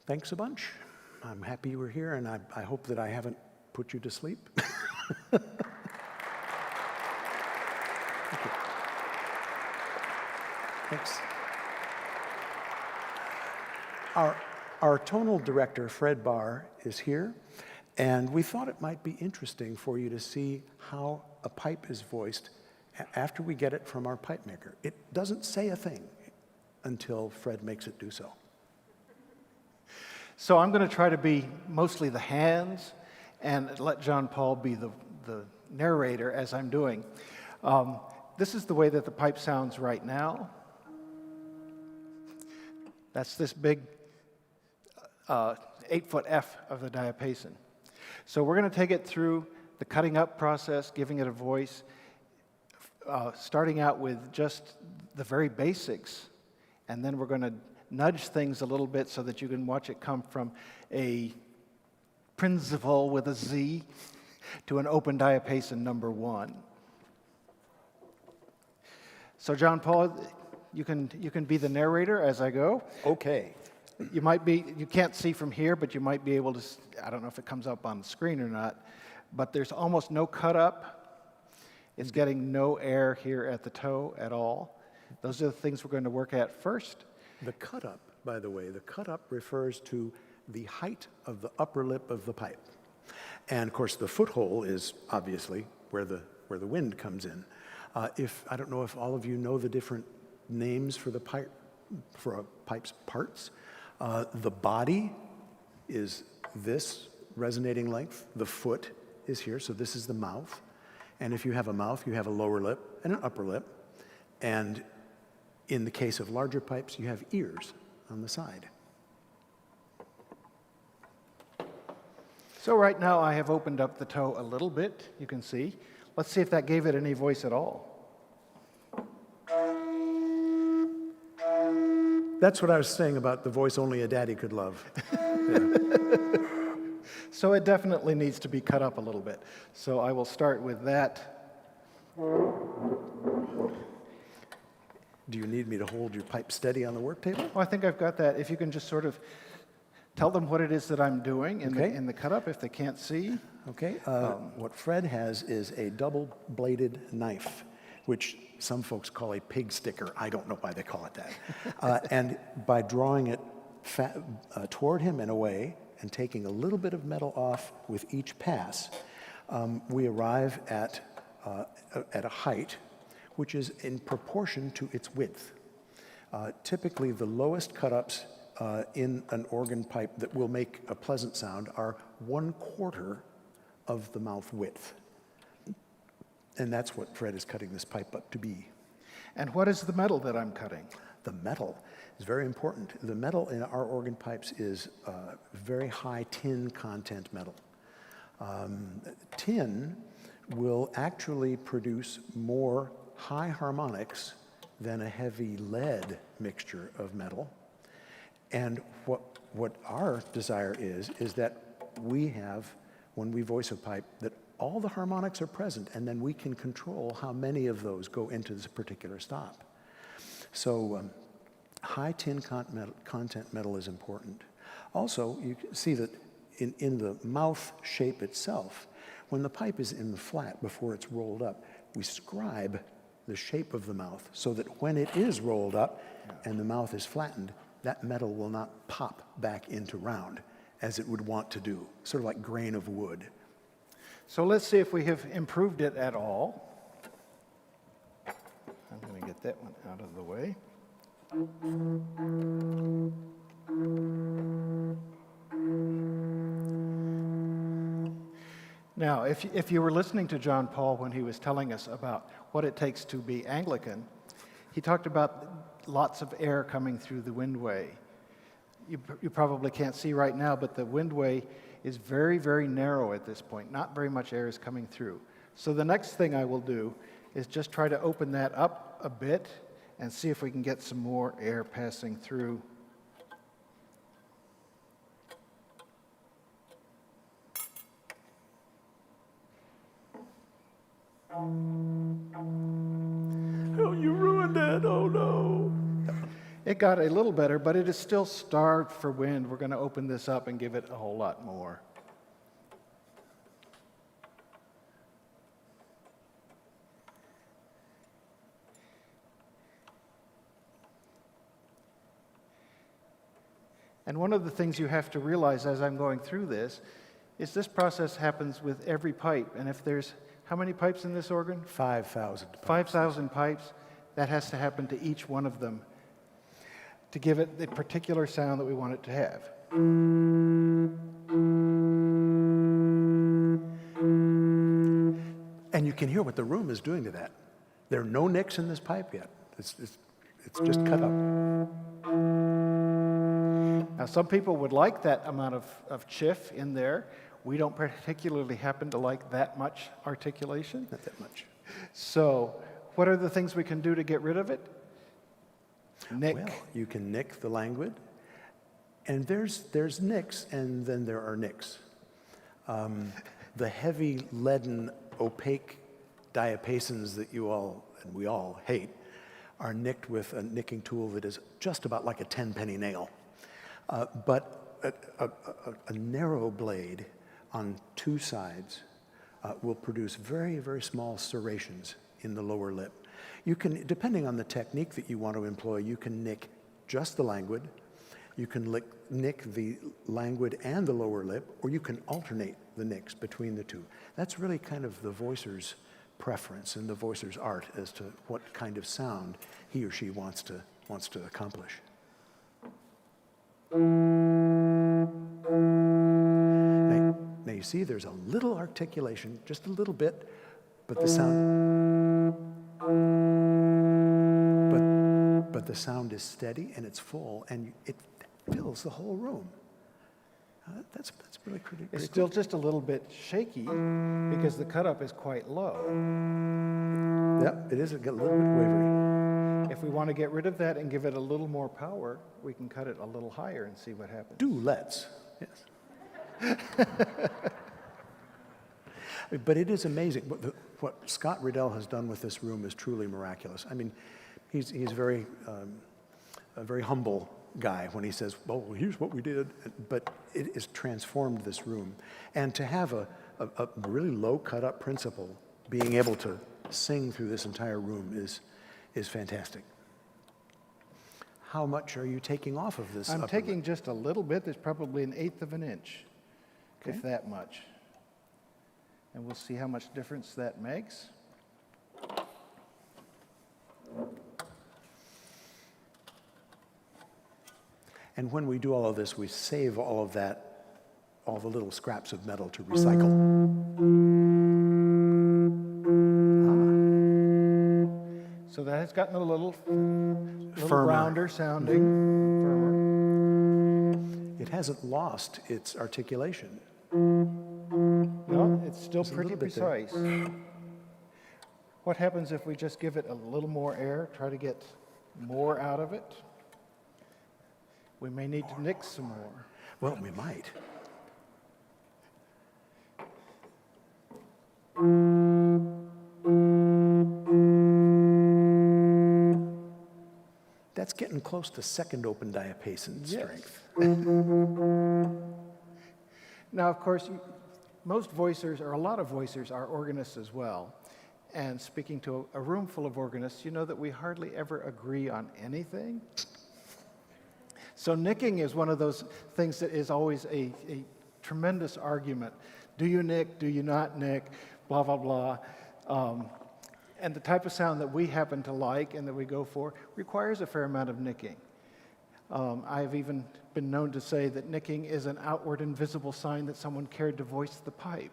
Thanks a bunch. I'm happy you were here, and I hope that I haven't put you to sleep. Thank you. Thanks. Our tonal director, Fred Barr, is here, and we thought it might be interesting for you to see how a pipe is voiced after we get it from our pipe maker. It doesn't say a thing until Fred makes it do so. So I'm going to try to be mostly the hands and let John Paul be the narrator as I'm doing. This is the way that the pipe sounds right now. That's this big 8-foot F of the diapason. So we're going to take it through the cutting up process, giving it a voice, starting out with just the very basics, and then we're going to nudge things a little bit so that you can watch it come from a principal with a Z to an open diapason number 1. So John Paul, you can be the narrator as I go. Okay. You can't see from here, but you might be able to, I don't know if it comes up on the screen or not, but there's almost no cut up. It's getting no air here at the toe at all. Those are the things we're going to work at first. The cut up, by the way, the cut up refers to the height of the upper lip of the pipe. And of course, the foothole is obviously where the wind comes in. I don't know if all of you know the different names for the pipe, for a pipe's parts. The body is this resonating length. The foot is here, so this is the mouth. And if you have a mouth, you have a lower lip and an upper lip. And in the case of larger pipes, you have ears on the side. So right now I have opened up the toe a little bit, you can see. Let's see if that gave it any voice at all. That's what I was saying about the voice only a daddy could love. Yeah. So it definitely needs to be cut up a little bit. So I will start with that. Do you need me to hold your pipe steady on the work table? Oh, I think I've got that. If you can just sort of tell them what it is that I'm doing in the cut up if they can't see. Okay. What Fred has is a double-bladed knife, which some folks call a pig sticker. I don't know why they call it that. And by drawing it toward him and away and taking a little bit of metal off with each pass, we arrive at a height which is in proportion to its width. Typically, the lowest cut-ups in an organ pipe that will make a pleasant sound are 1/4 of the mouth width. And that's what Fred is cutting this pipe up to be. And what is the metal that I'm cutting? The metal is very important. The metal in our organ pipes is very high tin content metal. Tin will actually produce more high harmonics than a heavy lead mixture of metal. And what our desire is that we have, when we voice a pipe, that all the harmonics are present, and then we can control how many of those go into this particular stop. So high tin content metal is important. Also, you can see that in the mouth shape itself, when the pipe is in the flat before it's rolled up, we scribe the shape of the mouth so that when it is rolled up and the mouth is flattened, that metal will not pop back into round as it would want to do, sort of like grain of wood. So let's see if we have improved it at all. I'm going to get that one out of the way. Now, if you were listening to John Paul when he was telling us about what it takes to be Anglican, he talked about lots of air coming through the windway. You probably can't see right now, but the windway is very, very narrow at this point. Not very much air is coming through. So the next thing I will do is just try to open that up a bit and see if we can get some more air passing through. Oh, you ruined it. Oh, no. It got a little better, but it is still starved for wind. We're going to open this up and give it a whole lot more. And one of the things you have to realize as I'm going through this is this process happens with every pipe. And if there's, how many pipes in this organ? 5,000. 5,000 pipes. That has to happen to each one of them to give it the particular sound that we want it to have. And you can hear what the room is doing to that. There are no nicks in this pipe yet. It's just cut up. Now, some people would like that amount of chiff in there. We don't particularly happen to like that much articulation. Not that much. So, what are the things we can do to get rid of it? Nick. Well, you can nick the languid. And there's nicks, and then there are nicks. The heavy, leaden, opaque diapasons that you all, and we all hate, are nicked with a nicking tool that is just about like a 10-penny nail. But a narrow blade on two sides will produce very, very small serrations in the lower lip. You can, depending on the technique that you want to employ, you can nick just the languid, you can nick the languid and the lower lip, or you can alternate the nicks between the two. That's really kind of the voicer's preference and the voicer's art as to what kind of sound he or she wants to accomplish. Now you see there's a little articulation, just a little bit, but the sound but the sound is steady and it's full and it fills the whole room. That's really pretty. It's still just a little bit shaky because the cutup is quite low. Yep, it is a little bit wavery. If we want to get rid of that and give it a little more power, we can cut it a little higher and see what happens. Let's. Yes. But it is amazing. What Scott Riddell has done with this room is truly miraculous. I mean, he's a very humble guy when he says, well, here's what we did. But it has transformed this room. And to have a really low cut-up principal being able to sing through this entire room is fantastic. How much are you taking off of this? I'm taking just a little bit. There's probably 1/8 of an inch, Okay. if that much. And we'll see how much difference that makes. And when we do all of this, we save all of that, all the little scraps of metal to recycle. So that has gotten a little Firmer. rounder sounding, firmer. It hasn't lost its articulation. No, it's still There's a pretty little bit there. precise. What happens if we just give it a little more air, try to get more out of it? We may need to nick some more. Well, we might. That's getting close to second open diapason strength. Now, of course, most voicers, or a lot of voicers, are organists as well. And speaking to a room full of organists, you know that we hardly ever agree on anything. So nicking is one of those things that is always a tremendous argument. Do you nick? Do you not nick? Blah, blah, blah. And the type of sound that we happen to like and that we go for requires a fair amount of nicking. I've even been known to say that nicking is an outward and visible sign that someone cared to voice the pipe.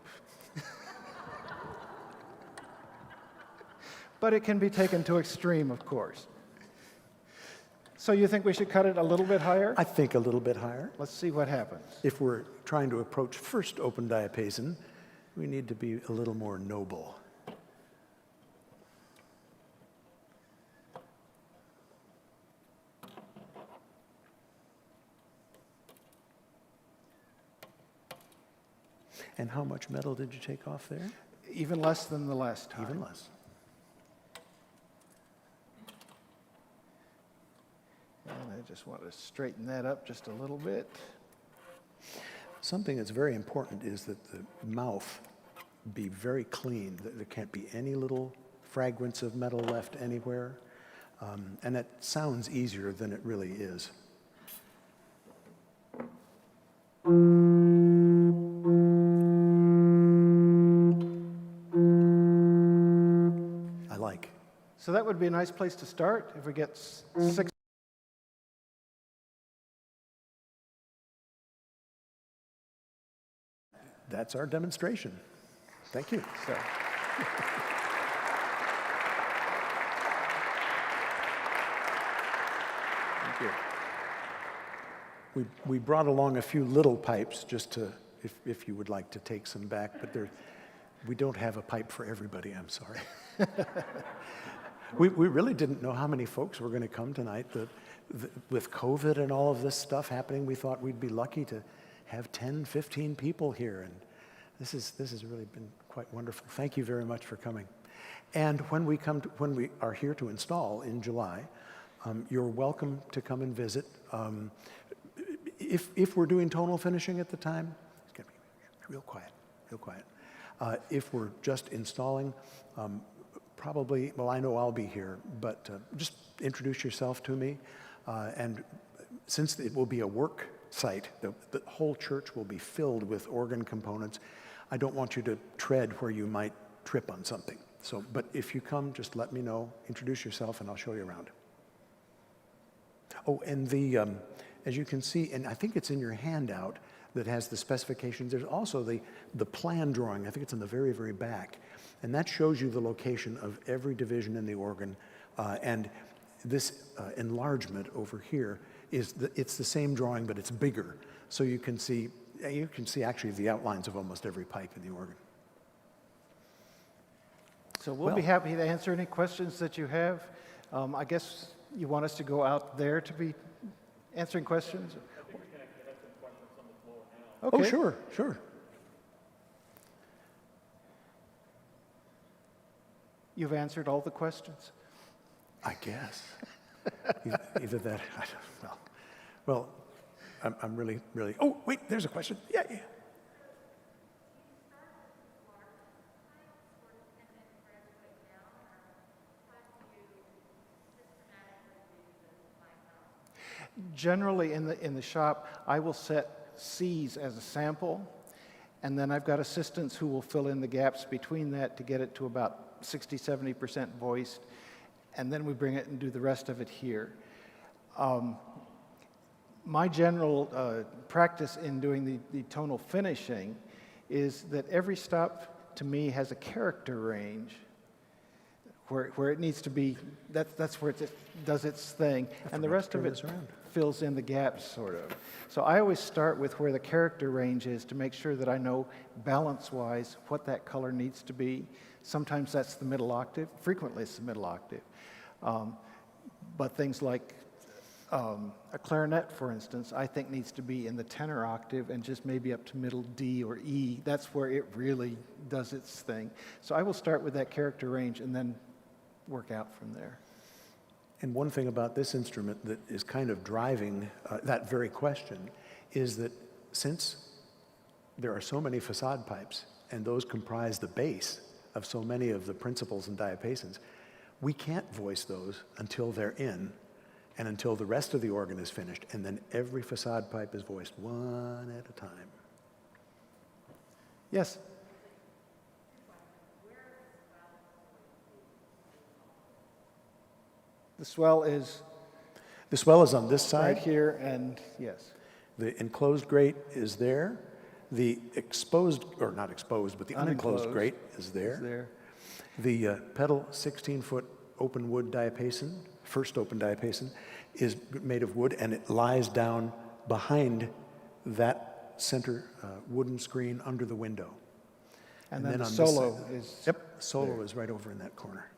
But it can be taken to extreme, of course. So you think we should cut it a little bit higher? I think a little bit higher. Let's see what happens. If we're trying to approach first open diapason, we need to be a little more noble. And how much metal did you take off there? Even less than the last time. Even less. And I just want to straighten that up just a little bit. Something that's very important is that the mouth be very clean. There can't be any little fragments of metal left anywhere. And that sounds easier than it really is. I like. So that would be a nice place to start if we get 6. That's our demonstration. Thank you. So. Thank you. We brought along a few little pipes just to, if you would like to take some back, but we don't have a pipe for everybody, I'm sorry. We really didn't know how many folks were going to come tonight. With COVID and all of this stuff happening, we thought we'd be lucky to have 10, 15 people here, and this has really been quite wonderful. Thank you very much for coming. And when we are here to install in July, you're welcome to come and visit. If we're doing tonal finishing at the time, it's going to be real quiet, real quiet. If we're just installing, probably, well, I know I'll be here, but just introduce yourself to me. And since it will be a work site, the whole church will be filled with organ components. I don't want you to tread where you might trip on something. So, but if you come, just let me know, introduce yourself, and I'll show you around. Oh, and as you can see, and I think it's in your handout that has the specifications, there's also the plan drawing. I think it's in the very, very back. And that shows you the location of every division in the organ. And this enlargement over here it's the same drawing, but it's bigger. So you can see actually the outlines of almost every pipe in the organ. So we'll be happy to answer any questions that you have. I guess you want us to go out there to be answering questions? I think we can actually have some questions on the floor now. Okay. Oh, sure, sure. You've answered all the questions? I guess. Either that, I don't know. Well, I'm really, oh, wait, there's a question. Yeah. Generally, in the shop, I will set C's as a sample, and then I've got assistants who will fill in the gaps between that to get it to about 60-70% voiced, and then we bring it and do the rest of it here. My general practice in doing the tonal finishing is that every stop to me has a character range where it needs to be, that's where it does its thing, and the rest of it fills in the gaps, sort of. So I always start with where the character range is to make sure that I know balance-wise what that color needs to be. Sometimes that's the middle octave, frequently it's the middle octave. But things like a clarinet, for instance, I think needs to be in the tenor octave and just maybe up to middle D or E. That's where it really does its thing. So I will start with that character range and then work out from there. And one thing about this instrument that is kind of driving that very question is that since there are so many facade pipes and those comprise the base of so many of the principals and diapasons, we can't voice those until they're in and until the rest of the organ is finished, and then every facade pipe is voiced one at a time. Yes? The swell is The swell is on this side. right here, and yes. The enclosed grate is there. The exposed, or not exposed, but the unenclosed grate is there. The pedal 16-foot open wood diapason, first open diapason, is made of wood, and it lies down behind that center wooden screen under the window. And then the on this solo side- is Yep, solo is right over in that corner.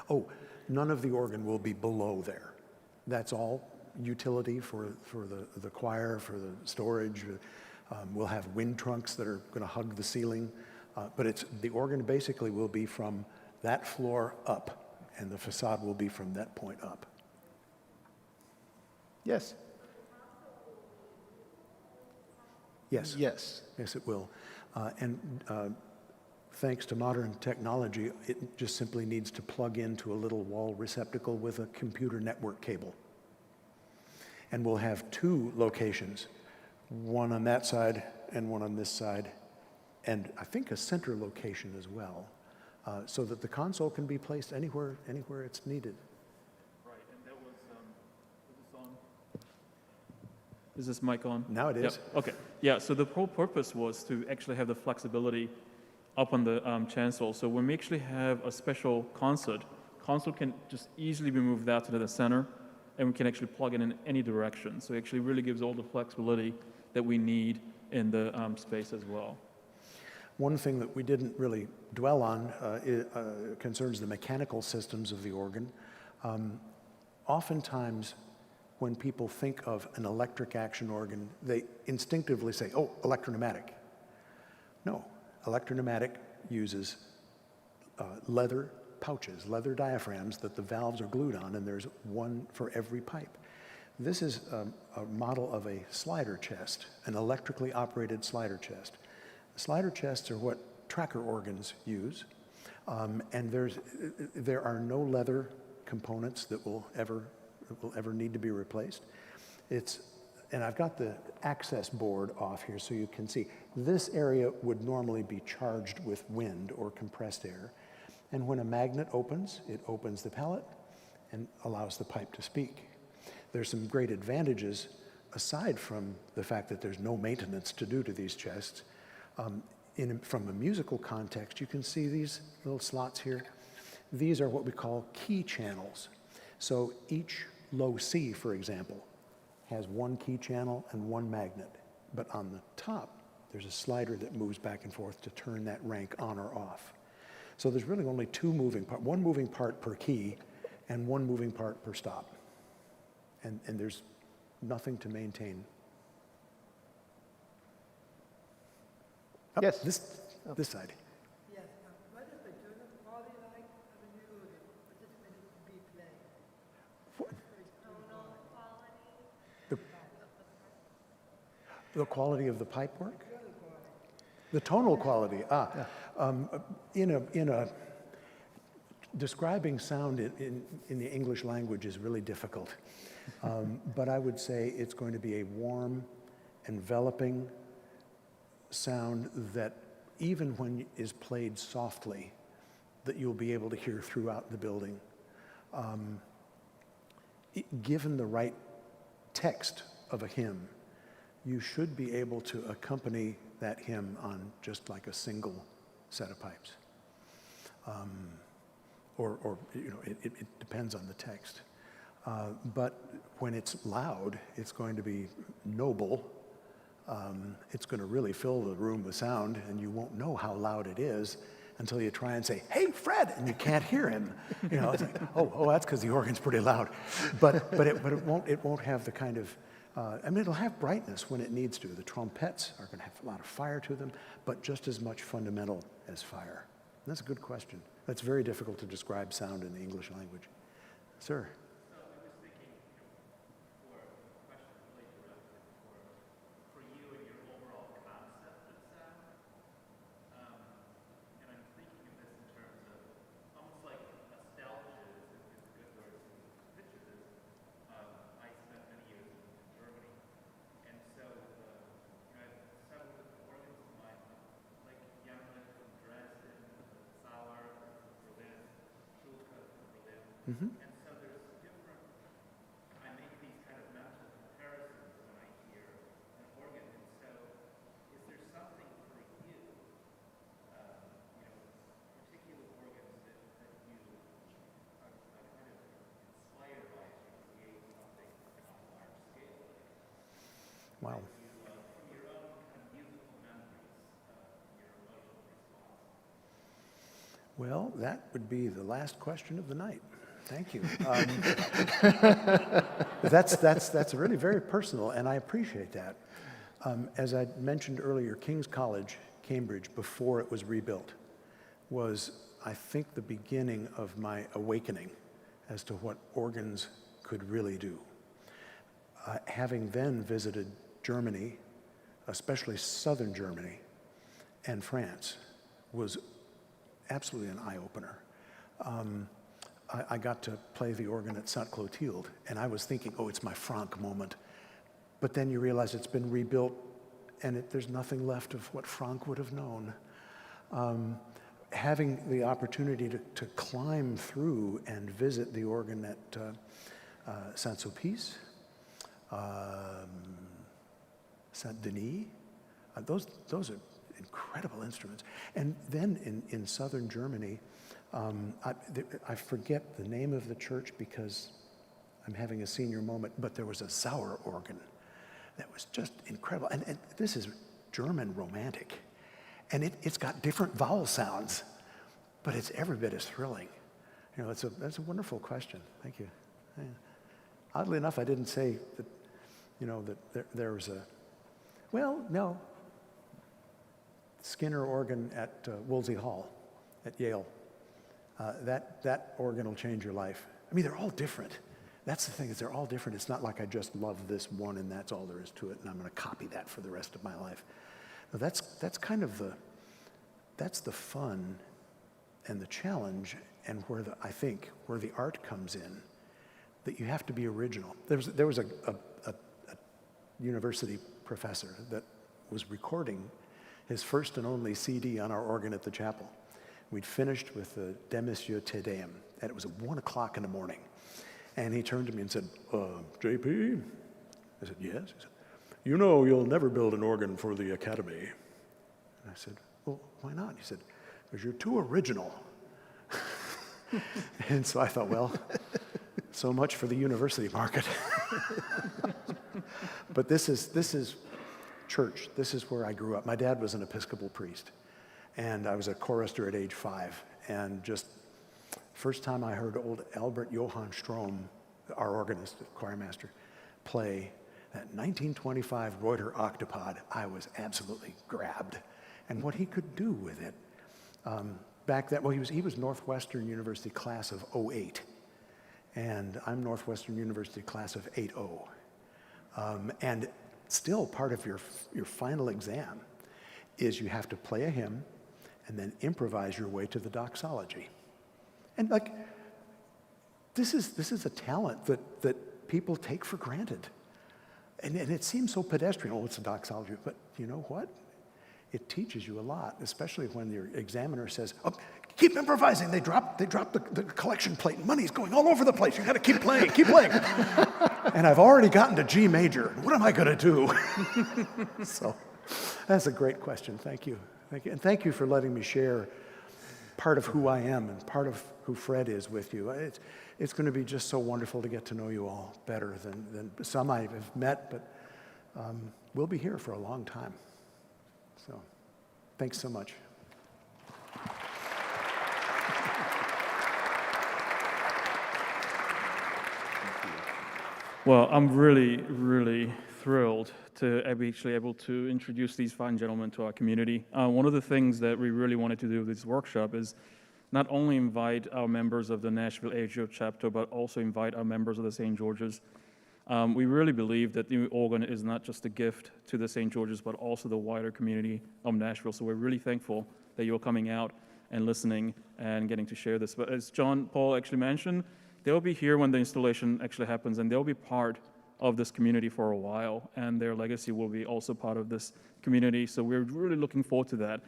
Oh, none of the organ will be below there. That's all utility for the choir, for the storage. We'll have wind trunks that are going to hug the ceiling. But the organ basically will be from that floor up, and the facade will be from that point up. yes. Yes. Yes. Yes, it will. Thanks to modern technology, it just simply needs to plug into a little wall receptacle with a computer network cable. And we'll have 2 locations, one on that side and one on this side, and I think a center location as well, so that the console can be placed anywhere it's needed. Right, and that was, is this on? Is this mic on? Now it is. Yep. Okay, yeah, so the whole purpose was to actually have the flexibility up on the chancel. So when we actually have a special console can just easily be moved out to the center, and we can actually plug it in any direction. So it actually really gives all the flexibility that we need in the space as well. One thing that we didn't really dwell on concerns the mechanical systems of the organ. Oftentimes, when people think of an electric action organ, they instinctively say, oh, electropneumatic. No, electropneumatic uses leather pouches, leather diaphragms that the valves are glued on, and there's one for every pipe. This is a model of a slider chest, an electrically operated slider chest. Slider chests are what tracker organs use, and there are no leather components that will ever need to be replaced. And I've got the access board off here so you can see. This area would normally be charged with wind or compressed air. And when a magnet opens, it opens the pallet and allows the pipe to speak. There's some great advantages aside from the fact that there's no maintenance to do to these chests. From a musical context, you can see these little slots here. These are what we call key channels. So each low C, for example, has one key channel and one magnet. But on the top, there's a slider that moves back and forth to turn that rank on or off. So there's really only 2 moving parts, one moving part per key and one moving part per stop. And there's nothing to maintain. Oh, Yes. This side. Yes. What is the tonal quality like when you participate in be playing? Tonal quality? The quality of the pipe work? The tonal quality. Describing sound in the English language is really difficult. But I would say it's going to be a warm, enveloping sound that even when is played softly, that you'll be able to hear throughout the building. Given the right text of a hymn, you should be able to accompany that hymn on just like a single set of pipes. It depends on the text. But when it's loud, it's going to be noble. It's going to really fill the room with sound, and you won't know how loud it is until you try and say, "Hey, Fred," and you can't hear him. It's like, oh, that's because the organ's pretty loud. But it won't have the kind of it'll have brightness when it needs to. The trompettes are going to have a lot of fire to them, but just as much fundamental as fire. And that's a good question. That's very difficult to describe sound in the English language. Sir? Mm-hmm. And so there's different, I make these kind of mental comparisons when I hear an organ. And so is there something for you, particular organs that you are kind of inspired by to create something on a large scale? Wow. From your own kind of musical memories, your emotional response. Well, that would be the last question of the night. Thank you. That's really very personal, and I appreciate that. As I mentioned earlier, King's College, Cambridge, before it was rebuilt, was, I think, the beginning of my awakening as to what organs could really do. Having then visited Germany, especially southern Germany and France, was absolutely an eye-opener. I got to play the organ at Sainte Clotilde, and I was thinking, oh, it's my Franck moment. But then you realize it's been rebuilt, and there's nothing left of what Franck would have known. Having the opportunity to climb through and visit the organ at Saint-Sulpice, Saint-Denis, those are incredible instruments. And then in southern Germany, I forget the name of the church because I'm having a senior moment, but there was a Sauer organ that was just incredible. And this is German romantic. And it's got different vowel sounds, but it's every bit as thrilling. You know, that's a wonderful question. Thank you. Yeah. Oddly enough, I didn't say that, you know, that there was a, well, no. Skinner organ at Wolsey Hall at Yale. That organ will change your life. I mean, they're all different. That's the thing, is they're all different. It's not like I just love this one and that's all there is to it, and I'm going to copy that for the rest of my life. No, that's kind of that's the fun and the challenge, and I think where the art comes in, that you have to be original. There was a university professor that was recording his first and only CD on our organ at the chapel. We'd finished with the De Messieurs Te Deum, and it was at 1 o'clock in the morning. And he turned to me and said, JP? I said, yes. He said, you know you'll never build an organ for the academy. And I said, well, why not? He said, because you're too original. And so I thought, well, so much for the university market. But this is church. This is where I grew up. My dad was an Episcopal priest, and I was a chorister at age 5. And just first time I heard old Albert Johann Strom, our organist, choir master, play that 1925 Reuter Octopod, I was absolutely grabbed. And what he could do with it, back then, well, he was Northwestern University class of 08, and I'm Northwestern University class of 80. And still part of your final exam is you have to play a hymn and then improvise your way to the doxology. And like, this is a talent that people take for granted. And it seems so pedestrian. Oh, it's a doxology. But you know what? It teaches you a lot, especially when your examiner says, oh, keep improvising. They dropped the collection plate and money's going all over the place. You got to keep playing, keep playing. And I've already gotten to G major. What am I going to do? So that's a great question. Thank you. Thank you. And thank you for letting me share part of who I am and part of who Fred is with you. It's going to be just so wonderful to get to know you all better than some I have met, but we'll be here for a long time. So thanks so much. Well, I'm really, really thrilled to be actually able to introduce these fine gentlemen to our community. One of the things that we really wanted to do with this workshop is not only invite our members of the Nashville AGO chapter, but also invite our members of the St. George's. We really believe that the organ is not just a gift to the St. George's, but also the wider community of Nashville. So we're really thankful that you're coming out and listening and getting to share this. But as John Paul actually mentioned, they'll be here when the installation actually happens, and they'll be part of this community for a while, and their legacy will be also part of this community. So we're really looking forward to that.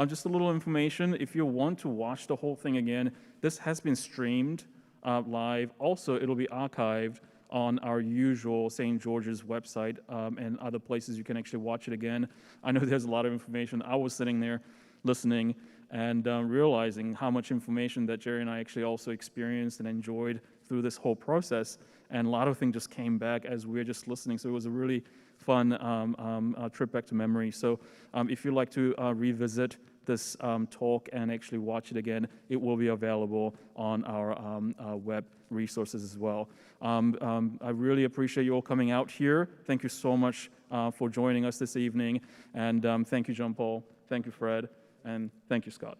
Just a little information, if you want to watch the whole thing again, this has been streamed live. Also, it'll be archived on our usual St. George's website and other places you can actually watch it again. I know there's a lot of information. I was sitting there listening and realizing how much information that Jerry and I actually also experienced and enjoyed through this whole process. And a lot of things just came back as we were just listening. So it was a really fun trip back to memory. So if you'd like to revisit this talk and actually watch it again, it will be available on our web resources as well. I really appreciate you all coming out here. Thank you so much for joining us this evening. And thank you, John Paul. Thank you, Fred. And thank you, Scott.